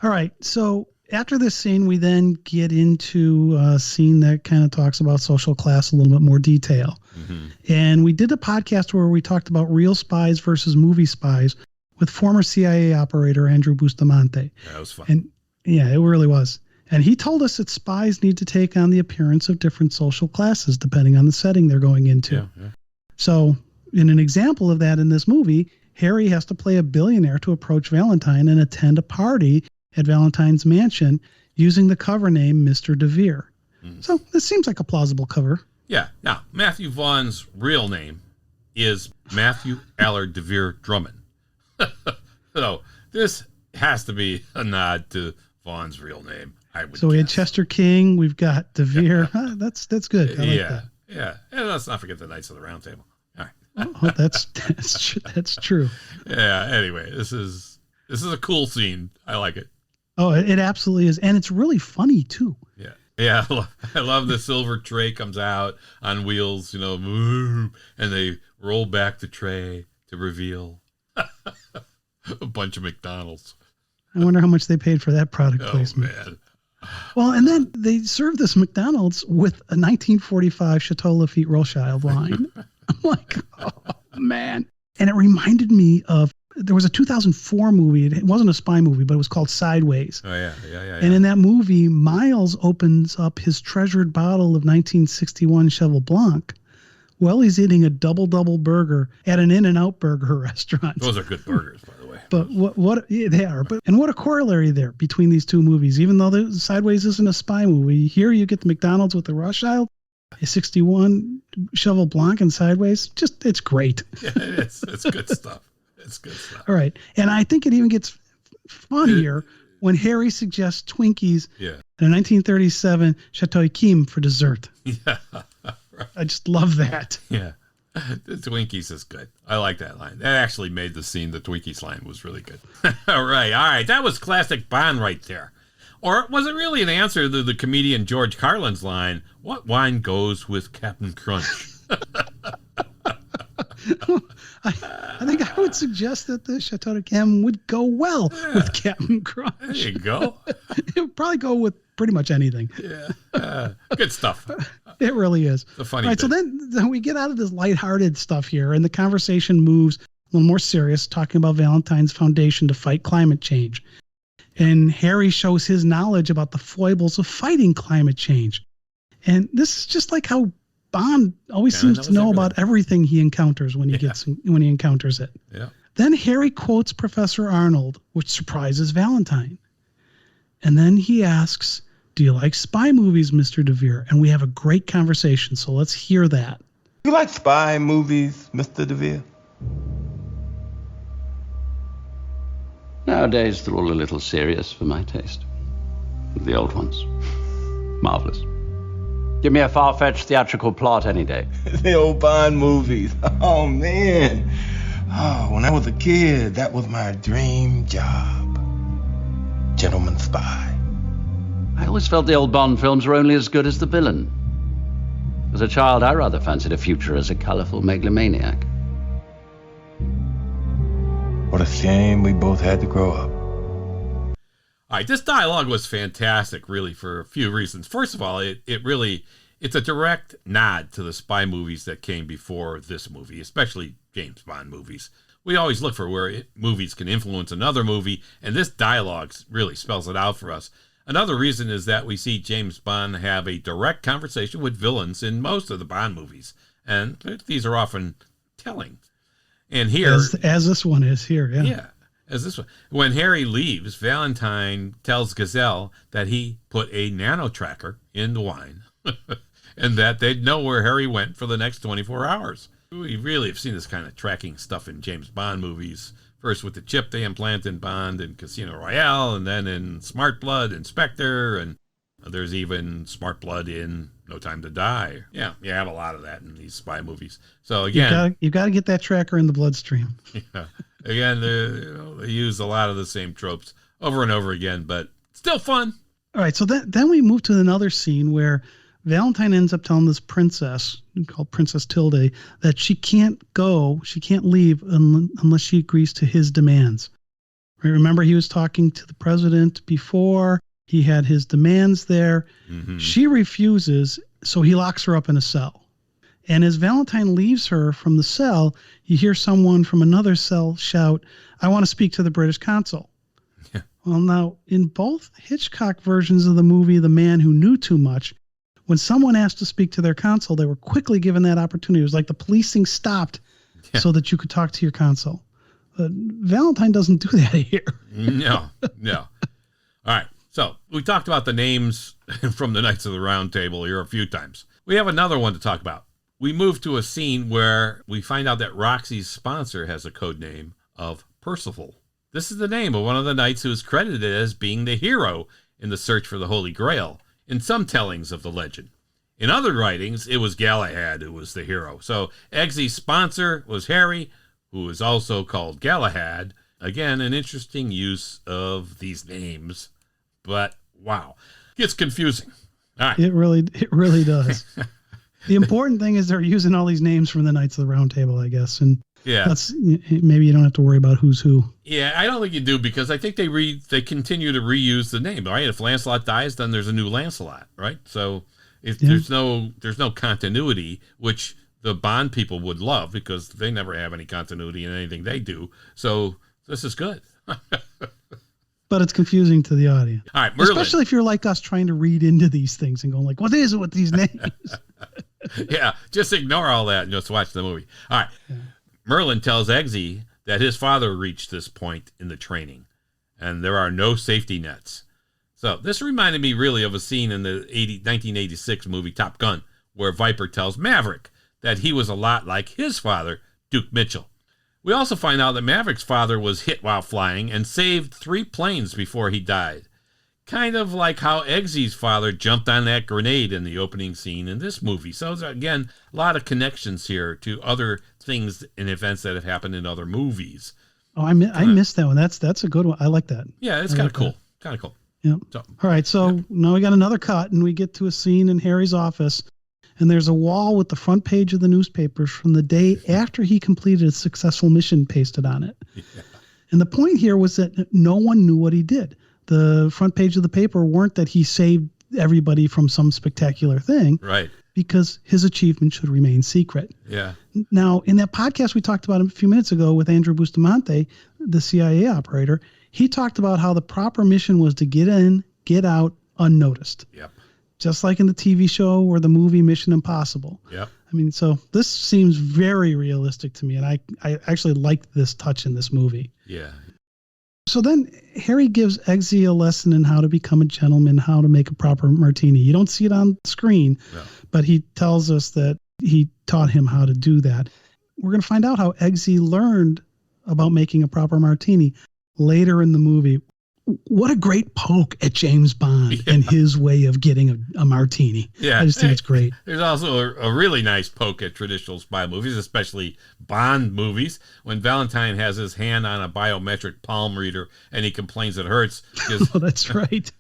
All right. So after this scene, we then get into a scene that kind of talks about social class a little bit more detail. Mm-hmm. And we did a podcast where we talked about real spies versus movie spies with former CIA operator Andrew Bustamante. Yeah, that was fun. And yeah, it really was. And he told us that spies need to take on the appearance of different social classes depending on the setting they're going into. Yeah. So in an example of that in this movie, Harry has to play a billionaire to approach Valentine and attend a party at Valentine's mansion using the cover name Mr. DeVere. So this seems like a plausible cover. Yeah. Now, Matthew Vaughn's real name is Matthew Allard DeVere Drummond. So this has to be a nod to Vaughn's real name. So we had Chester King, we've got DeVere. That's good. I like that. Yeah. And let's not forget the Knights of the Round Table. All right. Oh, that's true. Yeah. Anyway, this is a cool scene. I like it. Oh, it absolutely is, and it's really funny too. Yeah. Yeah, I love the silver tray comes out on wheels, and they roll back the tray to reveal a bunch of McDonald's. I wonder how much they paid for that product placement. Man. Well, and then they serve this McDonald's with a 1945 Chateau Lafite Rothschild line. I'm like, oh, man. And it reminded me of, there was a 2004 movie. It wasn't a spy movie, but it was called Sideways. Oh, yeah. And in that movie, Miles opens up his treasured bottle of 1961 Cheval Blanc while he's eating a double burger at an In-N-Out burger restaurant. Those are good burgers, by the way. But they are. And what a corollary there between these two movies. Even though the Sideways isn't a spy movie, here you get the McDonald's with the Rothschild, a 61 Cheval Blanc and Sideways. It's great. Yeah, it is. It's good stuff. It's good stuff. All right. And I think it even gets funnier when Harry suggests Twinkies in a 1937 Chateau Yquem for dessert. Yeah. Right. I just love that. Yeah. The Twinkies is good. I like that line. That actually made the scene. The Twinkies line was really good. All right. That was classic Bond right there. Or was it really an answer to the comedian George Carlin's line, "What wine goes with Captain Crunch?" I think I would suggest that the Chateau de Cam would go well with Captain Crunch. There you go. It would probably go with pretty much anything. Yeah. Good stuff. It really is. It's a funny All right, bit. so then we get out of this lighthearted stuff here, and the conversation moves a little more serious, talking about Valentine's foundation to fight climate change. And Harry shows his knowledge about the foibles of fighting climate change. And this is just like how Bond always seems to know about everything he encounters when he encounters it. Yeah. Then Harry quotes Professor Arnold, which surprises Valentine. And then he asks, "Do you like spy movies, Mr. DeVere?" And we have a great conversation, so let's hear that. You like spy movies, Mr. DeVere? Nowadays, they're all a little serious for my taste. The old ones. Marvelous. Give me a far-fetched theatrical plot any day. The old Bond movies. Oh, man. Oh, when I was a kid, that was my dream job. Gentleman spy. I always felt the old Bond films were only as good as the villain. As a child, I rather fancied a future as a colorful megalomaniac. What a shame we both had to grow up. All right, this dialogue was fantastic, really, for a few reasons. First of all, it's a direct nod to the spy movies that came before this movie, especially James Bond movies. We always look for where movies can influence another movie, and this dialogue really spells it out for us. Another reason is that we see James Bond have a direct conversation with villains in most of the Bond movies, and these are often telling. And here, as this one is here, as this one. When Harry leaves, Valentine tells Gazelle that he put a nano tracker in the wine, and that they'd know where Harry went for the next 24 hours. We really have seen this kind of tracking stuff in James Bond movies. First with the chip they implant in Bond and Casino Royale, and then in Smart Blood and Spectre, and there's even Smart Blood in No Time to Die. Yeah, you have a lot of that in these spy movies. So again, you got to get that tracker in the bloodstream. Yeah, again, they use a lot of the same tropes over and over again, but still fun. All right, so then we move to another scene where Valentine ends up telling this princess, called Princess Tilde, that she can't leave unless she agrees to his demands. Right, remember, he was talking to the president before. He had his demands there. Mm-hmm. She refuses, so he locks her up in a cell. And as Valentine leaves her from the cell, you hear someone from another cell shout, "I want to speak to the British consul." Yeah. Well, now, in both Hitchcock versions of the movie The Man Who Knew Too Much, when someone asked to speak to their consul, they were quickly given that opportunity. It was like the policing stopped so that you could talk to your consul. Valentine doesn't do that here. No. All right. So we talked about the names from the Knights of the Round Table here a few times. We have another one to talk about. We move to a scene where we find out that Roxy's sponsor has a code name of Percival. This is the name of one of the knights who is credited as being the hero in the search for the Holy Grail in some tellings of the legend. In other writings, it was Galahad who was the hero. So Eggsy's sponsor was Harry, who is also called Galahad. Again, an interesting use of these names. But wow, it's confusing. All right. It really does. The important thing is they're using all these names from the Knights of the Round Table, I guess, and that's maybe you don't have to worry about who's who. Yeah, I don't think you do, because I think they continue to reuse the name. Right? If Lancelot dies, then there's a new Lancelot, right? So there's no continuity, which the Bond people would love because they never have any continuity in anything they do. So this is good. But it's confusing to the audience. All right, Merlin. Especially if you're like us trying to read into these things and going like, what is it with these names? Yeah, just ignore all that and just watch the movie. All right. Yeah. Merlin tells Eggsy that his father reached this point in the training and there are no safety nets. So this reminded me really of a scene in the 1986 movie Top Gun where Viper tells Maverick that he was a lot like his father, Duke Mitchell. We also find out that Maverick's father was hit while flying and saved 3 planes before he died. Kind of like how Eggsy's father jumped on that grenade in the opening scene in this movie. So again, a lot of connections here to other things and events that have happened in other movies. Oh, I missed that one. That's a good one. I like that. Yeah, it's kind of cool. Kind of cool. Yeah. So, all right. So now we got another cut and we get to a scene in Harry's office. And there's a wall with the front page of the newspapers from the day after he completed a successful mission pasted on it. Yeah. And the point here was that no one knew what he did. The front page of the paper weren't that he saved everybody from some spectacular thing. Right. Because his achievement should remain secret. Yeah. Now, in that podcast we talked about a few minutes ago with Andrew Bustamante, the CIA operator, he talked about how the proper mission was to get in, get out unnoticed. Yep. Just like in the TV show or the movie Mission Impossible. Yep. I mean, so this seems very realistic to me, and I actually like this touch in this movie. Yeah. So then Harry gives Eggsy a lesson in how to become a gentleman, how to make a proper martini. You don't see it on screen, no. But he tells us that he taught him how to do that. We're going to find out how Eggsy learned about making a proper martini later in the movie. What a great poke at James Bond and his way of getting a martini. Yeah. I just think it's great. There's also a really nice poke at traditional spy movies, especially Bond movies, when Valentine has his hand on a biometric palm reader and he complains it hurts. Oh, that's right.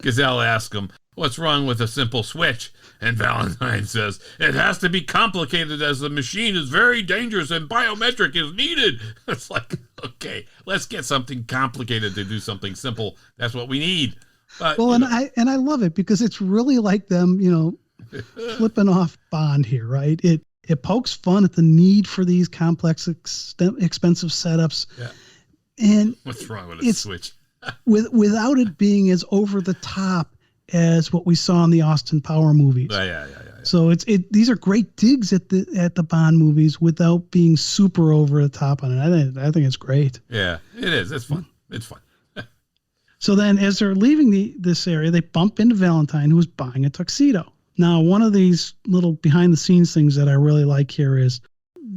Gazelle asks him, "What's wrong with a simple switch?" And Valentine says, "It has to be complicated as the machine is very dangerous and biometric is needed." It's like, okay, let's get something complicated to do something simple. That's what we need. But, well, and I love it because it's really like them, flipping off Bond here, right? It pokes fun at the need for these complex, expensive setups. Yeah. And what's wrong with a switch? without it being as over the top as what we saw in the Austin Power movies. Yeah. So these are great digs at the Bond movies without being super over the top on it. I think it's great. Yeah, it is. It's fun. It's fun. So then as they're leaving this area, they bump into Valentine, who is buying a tuxedo. Now, one of these little behind the scenes things that I really like here is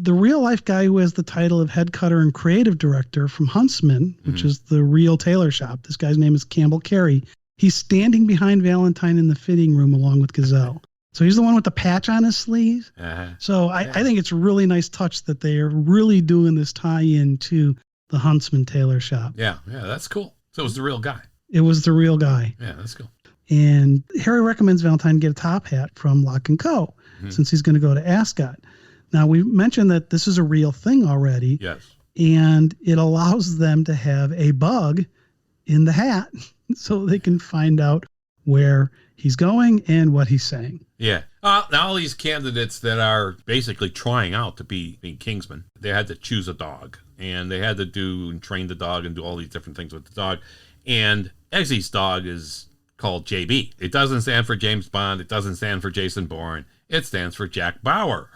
the real life guy who has the title of head cutter and creative director from Huntsman, which is the real tailor shop. This guy's name is Campbell Carey. He's standing behind Valentine in the fitting room along with Gazelle. So he's the one with the patch on his sleeve. Uh-huh. So I think it's a really nice touch that they are really doing this tie-in to the Huntsman tailor shop. Yeah, that's cool. So it was the real guy. It was the real guy. Yeah, that's cool. And Harry recommends Valentine get a top hat from Lock & Co. Since he's going to go to Ascot. Now, we mentioned that this is a real thing already. Yes. And it allows them to have a bug in the hat so they can find out where he's going and what he's saying. Yeah. Now, all these candidates that are basically trying out to be Kingsman, they had to choose a dog. And they had to do and train the dog and do all these different things with the dog. And Eggsy's dog is called JB. It doesn't stand for James Bond. It doesn't stand for Jason Bourne. It stands for Jack Bauer.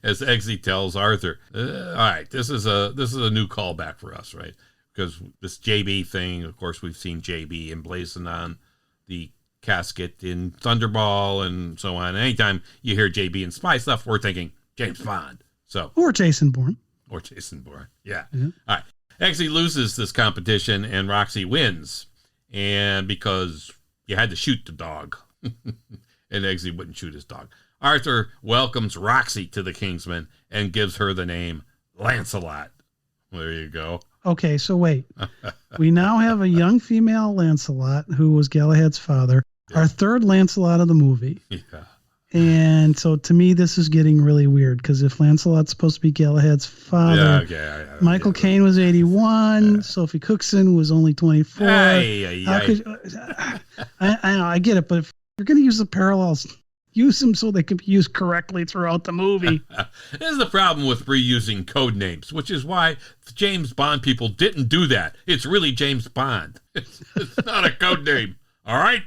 As Eggsy tells Arthur, all right, this is a new callback for us, right? Because this JB thing, of course, we've seen JB emblazoned on the casket in Thunderball and so on. Anytime you hear JB in spy stuff, we're thinking James Bond. Or Jason Bourne. Yeah. All right. Eggsy loses this competition and Roxy wins. And because you had to shoot the dog. And Eggsy wouldn't shoot his dog. Arthur welcomes Roxy to the Kingsman and gives her the name Lancelot. There you go. Okay, so wait. We now have a young female Lancelot who was Galahad's father. Yeah. Our third Lancelot of the movie. Yeah. And so to me, this is getting really weird because if Lancelot's supposed to be Galahad's father, Michael Caine was 81, Sophie Cookson was only 24. I get it, but if you're going to use the parallels, use them so they can be used correctly throughout the movie. This is the problem with reusing code names, which is why the James Bond people didn't do that. It's really James Bond. It's not a code name. All right.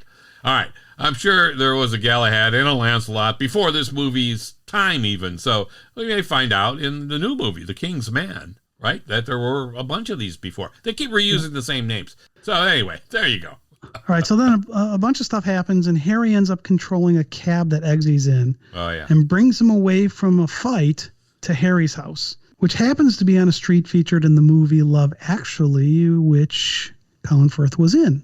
I'm sure there was a Galahad and a Lancelot before this movie's time even. So we may find out in the new movie, The King's Man, right? That there were a bunch of these before. They keep reusing the same names. So anyway, there you go. All right, so then a bunch of stuff happens, and Harry ends up controlling a cab that Eggsy's in and brings him away from a fight to Harry's house, which happens to be on a street featured in the movie Love Actually, which Colin Firth was in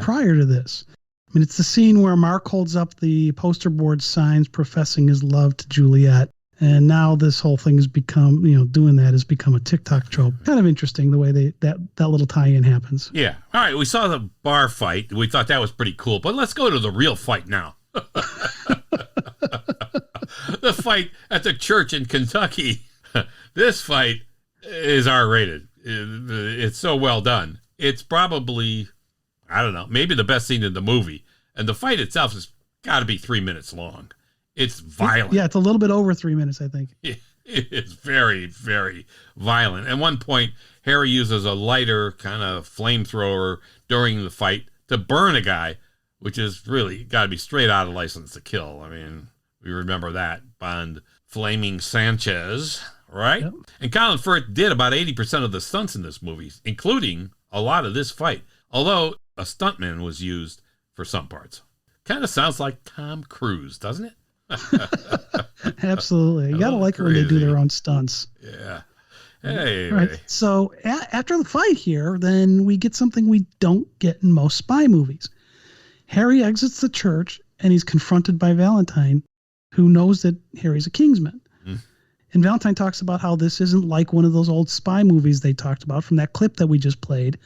prior to this. I mean, it's the scene where Mark holds up the poster board signs professing his love to Juliet. And now this whole thing has become, doing that has become a TikTok trope. Kind of interesting the way that little tie-in happens. Yeah. All right. We saw the bar fight. We thought that was pretty cool. But let's go to the real fight now. The fight at the church in Kentucky. This fight is R-rated. It's so well done. It's probably, I don't know, maybe the best scene in the movie. And the fight itself has got to be 3 minutes long. It's violent. Yeah, it's a little bit over 3 minutes, I think. It is very, very violent. At one point, Harry uses a lighter kind of flamethrower during the fight to burn a guy, which is really got to be straight out of License to Kill. I mean, we remember that. Bond flaming Sanchez, right? Yep. And Colin Firth did about 80% of the stunts in this movie, including a lot of this fight, although a stuntman was used for some parts. Kind of sounds like Tom Cruise, doesn't it? Absolutely. You got to like when they do their own stunts. Yeah. Hey. All right. So after the fight here, then we get something we don't get in most spy movies. Harry exits the church and he's confronted by Valentine, who knows that Harry's a Kingsman. And Valentine talks about how this isn't like one of those old spy movies they talked about from that clip that we just played,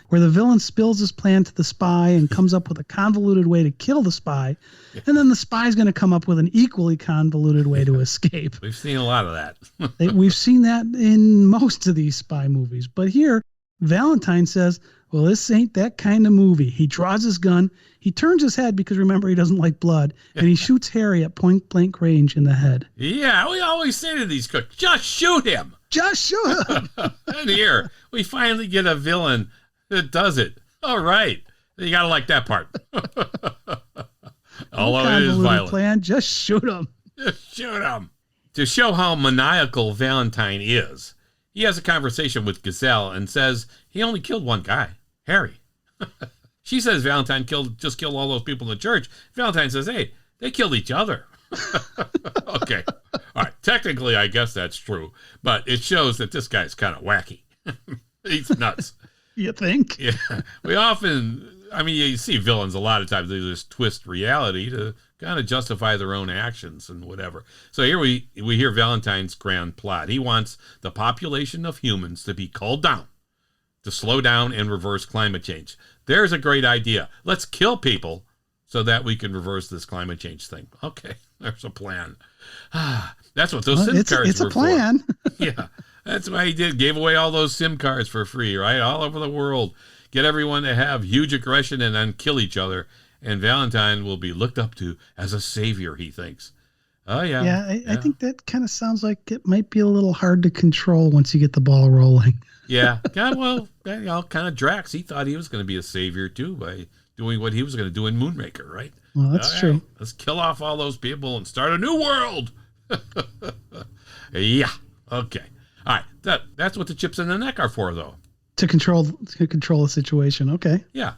where the villain spills his plan to the spy and comes up with a convoluted way to kill the spy. And then the spy's going to come up with an equally convoluted way to escape. We've seen a lot of that. We've seen that in most of these spy movies. But here, Valentine says, well, this ain't that kind of movie. He draws his gun. He turns his head because, remember, he doesn't like blood. And he shoots Harry at point-blank range in the head. Yeah, we always say to these cooks, just shoot him. Just shoot him. And here, we finally get a villain that does it. All right. You got to like that part. Although it is violent. Plan, just shoot him. Just shoot him. To show how maniacal Valentine is, he has a conversation with Gazelle and says he only killed one guy, Harry. She says Valentine just killed all those people in the church. Valentine says, hey, they killed each other. Okay. All right. Technically, I guess that's true, but it shows that this guy's kind of wacky. He's nuts. You think? Yeah. You see villains a lot of times. They just twist reality to kind of justify their own actions and whatever. So here we hear Valentine's grand plot. He wants the population of humans to be culled down, to slow down and reverse climate change. There's a great idea. Let's kill people so that we can reverse this climate change thing. Okay, there's a plan. That's what those SIM cards were for. It's a plan. Yeah, that's why he gave away all those SIM cards for free, right? All over the world. Get everyone to have huge aggression and then kill each other. And Valentine will be looked up to as a savior, he thinks. Oh, yeah. Yeah, I think that kind of sounds like it might be a little hard to control once you get the ball rolling. Yeah. Well, kind of Drax. He thought he was going to be a savior, too, by doing what he was going to do in Moonraker, right? Well, that's true. Let's kill off all those people and start a new world. Yeah. Okay. All right. That's what the chips in the neck are for, though. To control the situation. Okay. Yeah.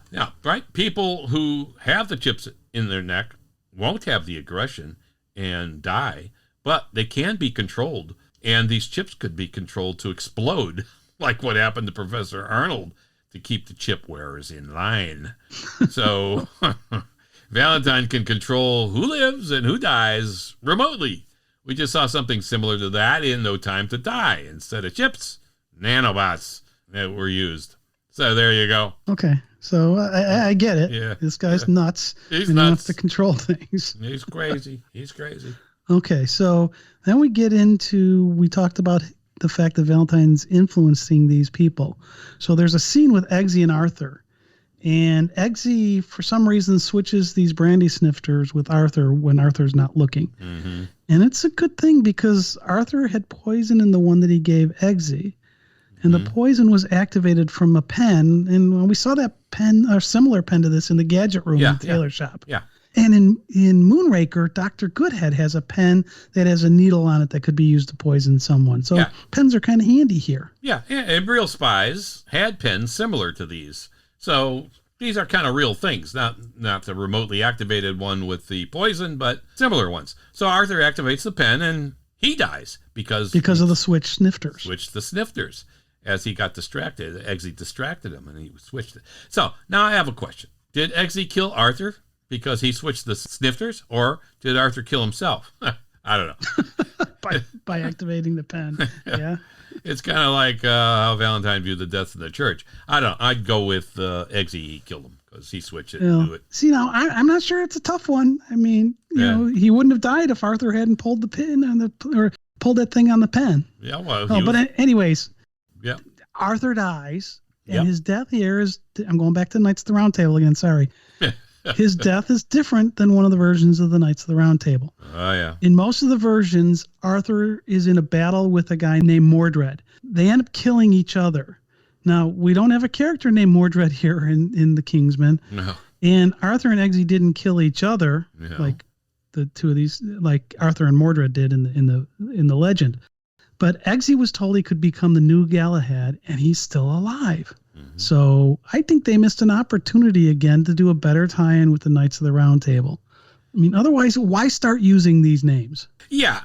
Right. People who have the chips in their neck won't have the aggression and die, but they can be controlled, and these chips could be controlled to explode, like what happened to Professor Arnold, to keep the chip wearers in line. So Valentine can control who lives and who dies remotely. We just saw something similar to that in No Time to Die. Instead of chips, nanobots that were used. So there you go. Okay. So I get it. Yeah. This guy's nuts. He's and nuts. He wants to control things. He's crazy. He's crazy. Okay. So then we talked about the fact that Valentine's influencing these people. So there's a scene with Eggsy and Arthur. And Eggsy, for some reason, switches these brandy snifters with Arthur when Arthur's not looking. Mm-hmm. And it's a good thing because Arthur had poison in the one that he gave Eggsy. And the poison was activated from a pen. And we saw that pen, or similar pen to this, in the gadget room in the tailor shop. Yeah. And in Moonraker, Dr. Goodhead has a pen that has a needle on it that could be used to poison someone. So pens are kind of handy here. Yeah. And real spies had pens similar to these. So these are kind of real things, not the remotely activated one with the poison, but similar ones. So Arthur activates the pen and he dies because of the switch snifters. Switched the snifters. As he got distracted, Eggsy distracted him, and he switched it. So now I have a question. Did Eggsy kill Arthur because he switched the snifters, or did Arthur kill himself? I don't know. by activating the pen, yeah. It's kind of like how Valentine viewed the deaths in the church. I don't know. I'd go with Eggsy. He killed him because he switched it and knew it. See, now I'm not sure it's a tough one. I mean, you know, he wouldn't have died if Arthur hadn't pulled the pin or pulled that thing on the pen. Yeah, well, anyways, yeah, Arthur dies, and his death here is. I'm going back to Knights of the Round Table again. Sorry. His death is different than one of the versions of the Knights of the Round Table. Oh, yeah. In most of the versions, Arthur is in a battle with a guy named Mordred. They end up killing each other. Now, we don't have a character named Mordred here in the Kingsman. No. And Arthur and Eggsy didn't kill each other like the two of these, like Arthur and Mordred did in the legend. But Eggsy was told he could become the new Galahad, and he's still alive. Mm-hmm. So I think they missed an opportunity again to do a better tie-in with the Knights of the Round Table. I mean, otherwise, why start using these names? Yeah,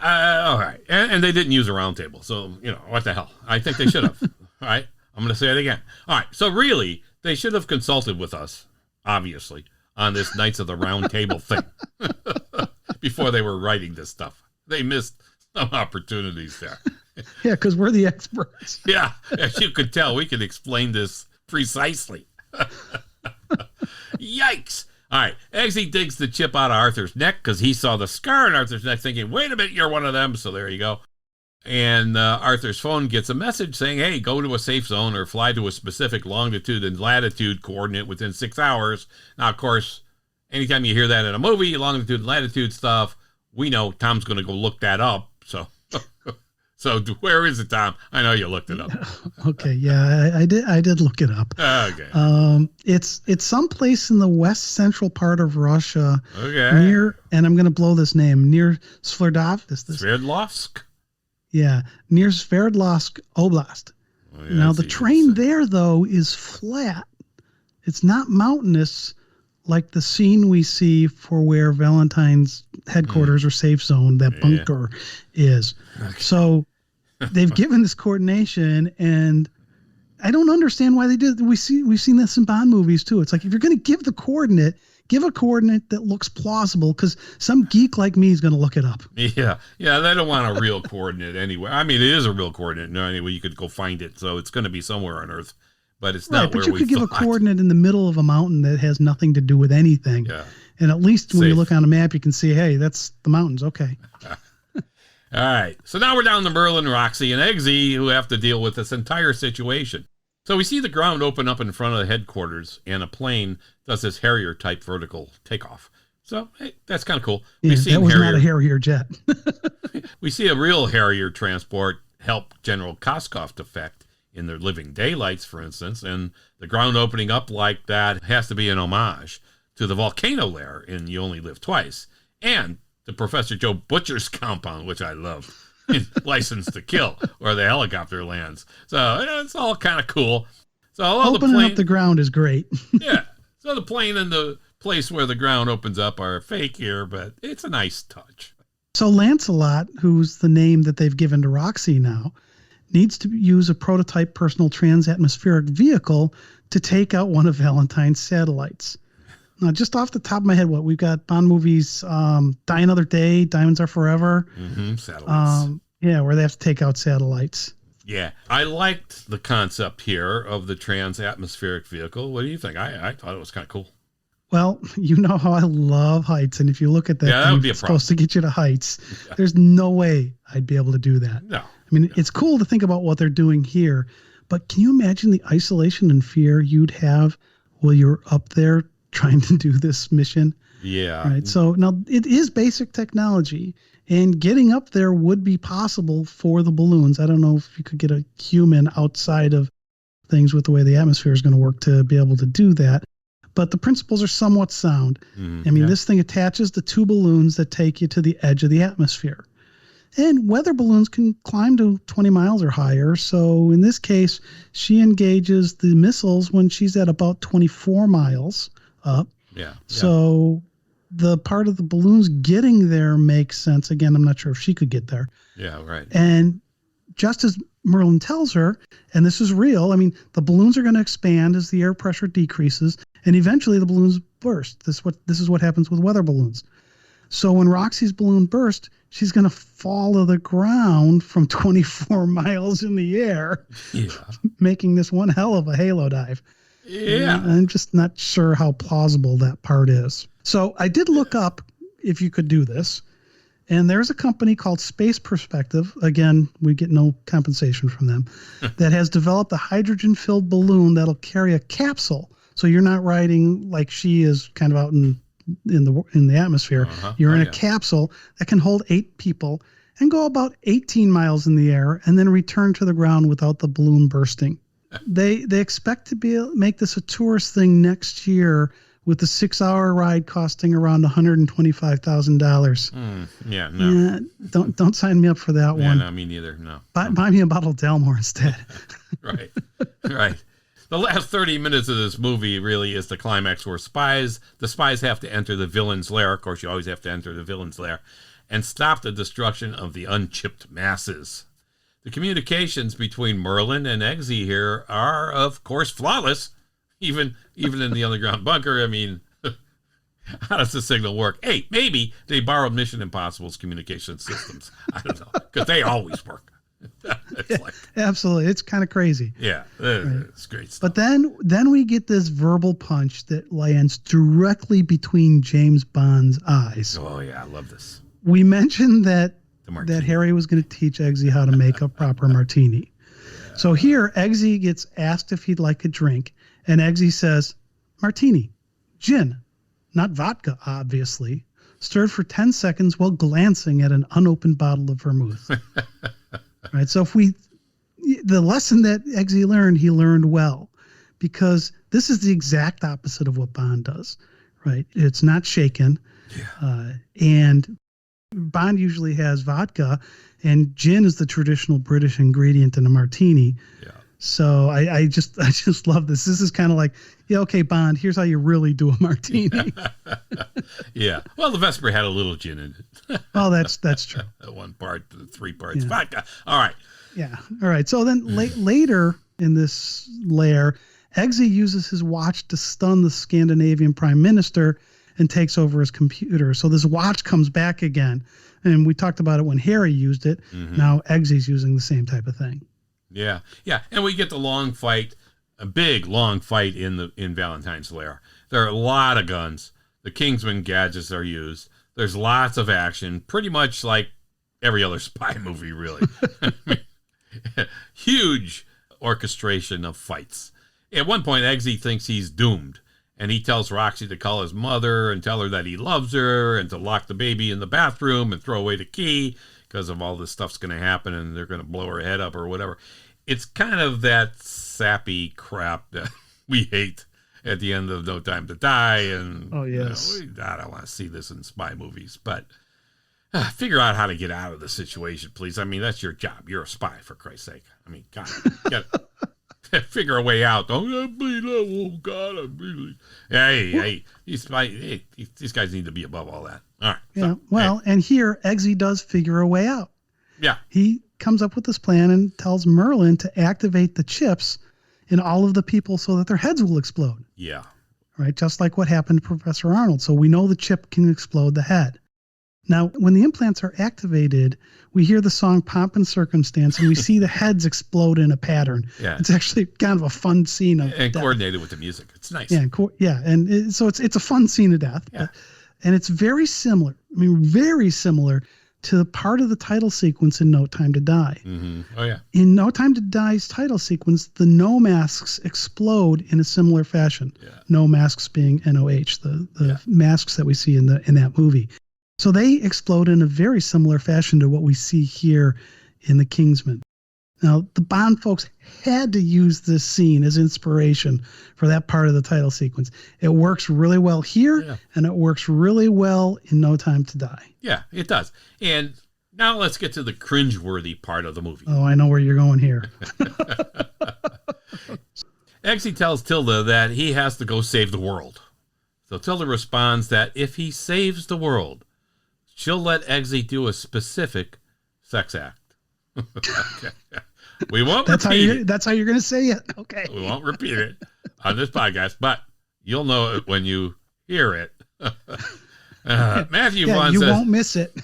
all right. And they didn't use a round table, so, you know, what the hell? I think they should have. All right, I'm going to say it again. All right, so really, they should have consulted with us, obviously, on this Knights of the Round Table thing before they were writing this stuff. They missed some opportunities there. Yeah, because we're the experts. Yeah, as you could tell, we can explain this precisely. Yikes. All right, Eggsy digs the chip out of Arthur's neck because he saw the scar in Arthur's neck thinking, wait a minute, you're one of them. So there you go. And Arthur's phone gets a message saying, hey, go to a safe zone or fly to a specific longitude and latitude coordinate within 6 hours. Now, of course, anytime you hear that in a movie, longitude and latitude stuff, we know Tom's going to go look that up. So where is it, Tom? I know you looked it up. Okay, yeah, I did look it up. Okay. It's someplace in the west central part of Russia. Okay. Near, and I'm going to blow this name, near Sverdlovsk? Yeah, near Sverdlovsk Oblast. Oh, yeah, now, the terrain there, though, is flat. It's not mountainous like the scene we see for where Valentine's headquarters or safe zone, that bunker is. Okay. So they've given this coordination, and I don't understand why they did. We've seen this in Bond movies too. It's like, if you're going to give the coordinate, give a coordinate that looks plausible, because some geek like me is going to look it up. Yeah, they don't want a real coordinate anyway. I mean, it is a real coordinate. No, anyway, you could go find it, so it's going to be somewhere on Earth. But it's not where we thought. But you could give a coordinate in the middle of a mountain that has nothing to do with anything. Yeah. And at least when you look on a map, you can see, hey, that's the mountains. Okay. All right. So now we're down to Merlin, Roxy, and Eggsy, who have to deal with this entire situation. So we see the ground open up in front of the headquarters, and a plane does this Harrier-type vertical takeoff. So hey, that's kind of cool. Yeah, that was not a Harrier jet. We see a real Harrier transport help General Koskov defect in their Living Daylights, for instance, and the ground opening up like that has to be an homage to the volcano lair in You Only Live Twice, and to Professor Joe Butcher's compound, which I love, in License to Kill, where the helicopter lands. So it's all kind of cool. So opening up the ground is great. Yeah. So the plane and the place where the ground opens up are fake here, but it's a nice touch. So Lancelot, who's the name that they've given to Roxy now, needs to use a prototype personal transatmospheric vehicle to take out one of Valentine's satellites. Now, just off the top of my head, we've got Bond movies, Die Another Day, Diamonds Are Forever. Satellites. Where they have to take out satellites. Yeah, I liked the concept here of the transatmospheric vehicle. What do you think? I thought it was kind of cool. Well, you know how I love heights, and if you look at that, would be it's supposed to get you to heights. Yeah. There's no way I'd be able to do that. No. I mean, it's cool to think about what they're doing here, but can you imagine the isolation and fear you'd have while you're up there trying to do this mission? Yeah. Right. So now it is basic technology, and getting up there would be possible for the balloons. I don't know if you could get a human outside of things with the way the atmosphere is going to work to be able to do that. But the principles are somewhat sound. I mean, this thing attaches the two balloons that take you to the edge of the atmosphere. And weather balloons can climb to 20 miles or higher. So in this case, she engages the missiles when she's at about 24 miles up. Yeah. So the part of the balloons getting there makes sense. Again, I'm not sure if she could get there. Yeah, right. And just as Merlin tells her, and this is real, I mean, the balloons are going to expand as the air pressure decreases, and eventually the balloons burst. This is what happens with weather balloons. So when Roxy's balloon burst, she's going to fall to the ground from 24 miles in the air, making this one hell of a halo dive. Yeah. I'm just not sure how plausible that part is. So I did look up if you could do this. And there's a company called Space Perspective. Again, we get no compensation from them. That has developed a hydrogen-filled balloon that'll carry a capsule. So you're not riding like she is kind of out in the atmosphere. You're in a capsule that can hold 8 people and go about 18 miles in the air and then return to the ground without the balloon bursting. They expect to make this a tourist thing next year, with the 6-hour ride costing around $125,000. Yeah, no. Yeah, don't sign me up for that one. No, me neither. No. Buy me a bottle of Dalmore instead. Right. The last 30 minutes of this movie really is the climax where the spies have to enter the villain's lair. Of course, you always have to enter the villain's lair and stop the destruction of the unchipped masses. The communications between Merlin and Eggsy here are, of course, flawless. Even in the underground bunker, I mean, how does the signal work? Hey, maybe they borrowed Mission Impossible's communication systems. I don't know, because they always work. Absolutely, it's kind of crazy. Yeah, it's great stuff. But then we get this verbal punch that lands directly between James Bond's eyes. Oh yeah, I love this. We mentioned that Harry was going to teach Eggsy how to make a proper martini. Yeah. So here, Eggsy gets asked if he'd like a drink. And Eggsy says, martini, gin, not vodka, obviously, stirred for 10 seconds while glancing at an unopened bottle of vermouth. Right. So the lesson that Eggsy learned, he learned well, because this is the exact opposite of what Bond does. Right. It's not shaken. Yeah. And Bond usually has vodka, and gin is the traditional British ingredient in a martini. Yeah. So I just love this. This is kind of like, yeah, okay, Bond, here's how you really do a martini. Yeah. Well, the Vesper had a little gin in it. Well, that's true. 1 part, 3 parts vodka. All right. Yeah. All right. So then later in this lair, Eggsy uses his watch to stun the Scandinavian prime minister and takes over his computer. So this watch comes back again. And we talked about it when Harry used it. Mm-hmm. Now Eggsy's using the same type of thing. Yeah, and we get the long fight, a big long fight in Valentine's lair. There are a lot of guns. The Kingsman gadgets are used. There's lots of action, pretty much like every other spy movie, really. Huge orchestration of fights. At one point, Eggsy thinks he's doomed, and he tells Roxy to call his mother and tell her that he loves her and to lock the baby in the bathroom and throw away the key because of all this stuff's going to happen and they're going to blow her head up or whatever. It's kind of that sappy crap that we hate at the end of No Time to Die. And oh, yes. I don't want to see this in spy movies, but figure out how to get out of the situation, please. I mean, that's your job. You're a spy, for Christ's sake. I mean, God, figure a way out. Don't bleed. Oh, God, I'm bleeding. Hey, these guys need to be above all that. All right. Yeah. So, and here, Eggsy does figure a way out. Yeah. He comes up with this plan and tells Merlin to activate the chips in all of the people so that their heads will explode. Yeah. Right. Just like what happened to Professor Arnold. So we know the chip can explode the head. Now, when the implants are activated, we hear the song Pomp and Circumstance, and we see the heads explode in a pattern. Yeah. It's actually kind of a fun scene of and death. Coordinated with the music. It's nice. Yeah. And so it's a fun scene of death. Yeah. And it's very similar. I mean, very similar to part of the title sequence in No Time to Die. Mm-hmm. Oh, yeah. In No Time to Die's title sequence, the no masks explode in a similar fashion. Yeah. No masks being NOH, the masks that we see in that movie. So they explode in a very similar fashion to what we see here in the Kingsman. Now, the Bond folks had to use this scene as inspiration for that part of the title sequence. It works really well here, and it works really well in No Time to Die. Yeah, it does. And now let's get to the cringeworthy part of the movie. Oh, I know where you're going here. Eggsy tells Tilda that he has to go save the world. So Tilda responds that if he saves the world, she'll let Eggsy do a specific sex act. Okay. We won't repeat it. That's how you're going to say it. Okay. We won't repeat it on this podcast, but you'll know it when you hear it. Matthew Vaughn you says... You won't miss it.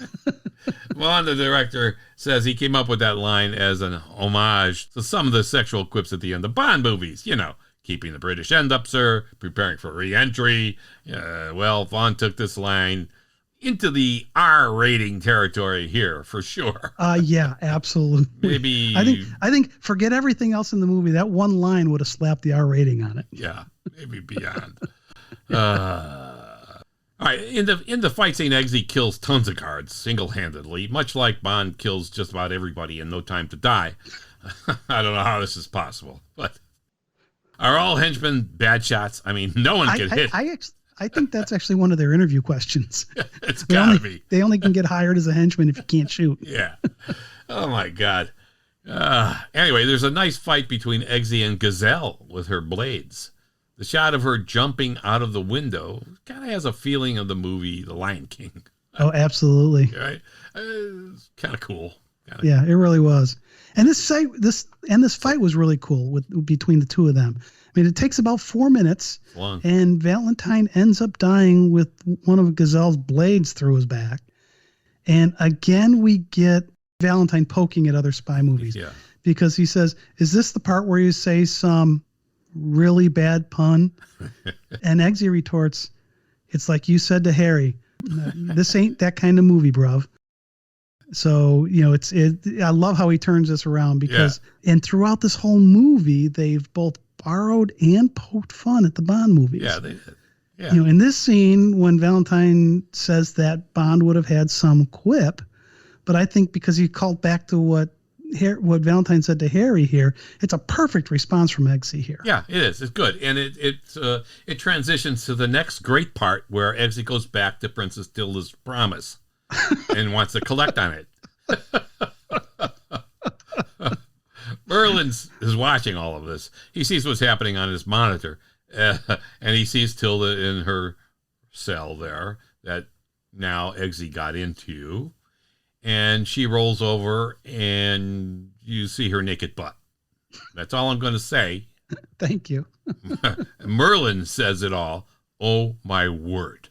Vaughn, the director, says he came up with that line as an homage to some of the sexual quips at the end of Bond movies. You know, keeping the British end up, sir, preparing for re-entry. Well, Vaughn took this line into the R rating territory here for sure. Yeah, absolutely. Maybe I think forget everything else in the movie. That one line would have slapped the R rating on it. Yeah, maybe beyond. All right, in the fight scene, Eggsy kills tons of guards single-handedly, much like Bond kills just about everybody in No Time to Die. I don't know how this is possible, but are all henchmen bad shots? I mean, no one can hit. I think that's actually one of their interview questions. It's gotta be. They only can get hired as a henchman if you can't shoot. Yeah. Oh my God. Anyway, there's a nice fight between Eggsy and Gazelle with her blades. The shot of her jumping out of the window kind of has a feeling of the movie The Lion King. Oh, absolutely. Right? It's kind of cool. Yeah, it really was. And this fight was really cool between the two of them. I mean, it takes about 4 minutes, and Valentine ends up dying with one of Gazelle's blades through his back. And again, we get Valentine poking at other spy movies. Yeah. Because he says, "Is this the part where you say some really bad pun?" And Eggsy retorts, "It's like you said to Harry, this ain't that kind of movie, bruv." So, I love how he turns this around because, and throughout this whole movie, they've both borrowed and poked fun at the Bond movies. Yeah, they did. Yeah. In this scene, when Valentine says that Bond would have had some quip, but I think because he called back to what Valentine said to Harry here, it's a perfect response from Eggsy here. Yeah, it is. It's good. And it transitions to the next great part where Eggsy goes back to Princess Tilda's promise and wants to collect on it. Merlin is watching all of this. He sees what's happening on his monitor, and he sees Tilda in her cell there that now Eggsy got into. And she rolls over, and you see her naked butt. That's all I'm going to say. Thank you. Merlin says it all. Oh, my word.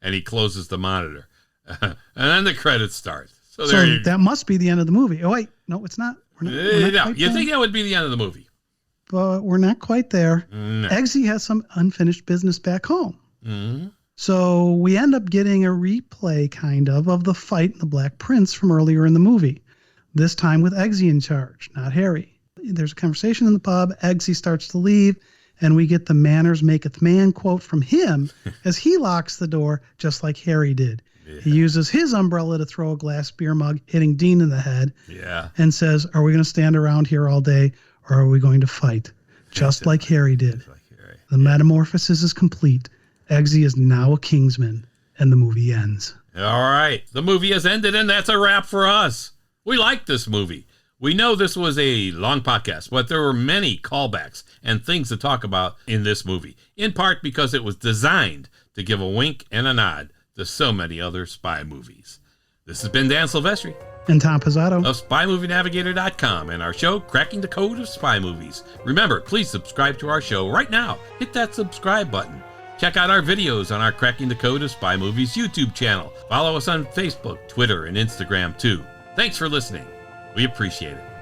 And he closes the monitor. And then the credits start. So that must be the end of the movie. Oh, wait. No, it's not. We're not you think that would be the end of the movie? But we're not quite there. No. Eggsy has some unfinished business back home. Mm-hmm. So we end up getting a replay, kind of the fight in the Black Prince from earlier in the movie. This time with Eggsy in charge, not Harry. There's a conversation in the pub. Eggsy starts to leave, and we get the "manners maketh man" quote from him as he locks the door, just like Harry did. Yeah. He uses his umbrella to throw a glass beer mug, hitting Dean in the head, and says, "Are we going to stand around here all day, or are we going to fight?" Just like Harry did. The metamorphosis is complete. Eggsy is now a Kingsman, and the movie ends. All right. The movie has ended, and that's a wrap for us. We like this movie. We know this was a long podcast, but there were many callbacks and things to talk about in this movie, in part because it was designed to give a wink and a nod to so many other spy movies. This has been Dan Silvestri. And Tom Pizzato. Of SpyMovieNavigator.com and our show, Cracking the Code of Spy Movies. Remember, please subscribe to our show right now. Hit that subscribe button. Check out our videos on our Cracking the Code of Spy Movies YouTube channel. Follow us on Facebook, Twitter, and Instagram too. Thanks for listening. We appreciate it.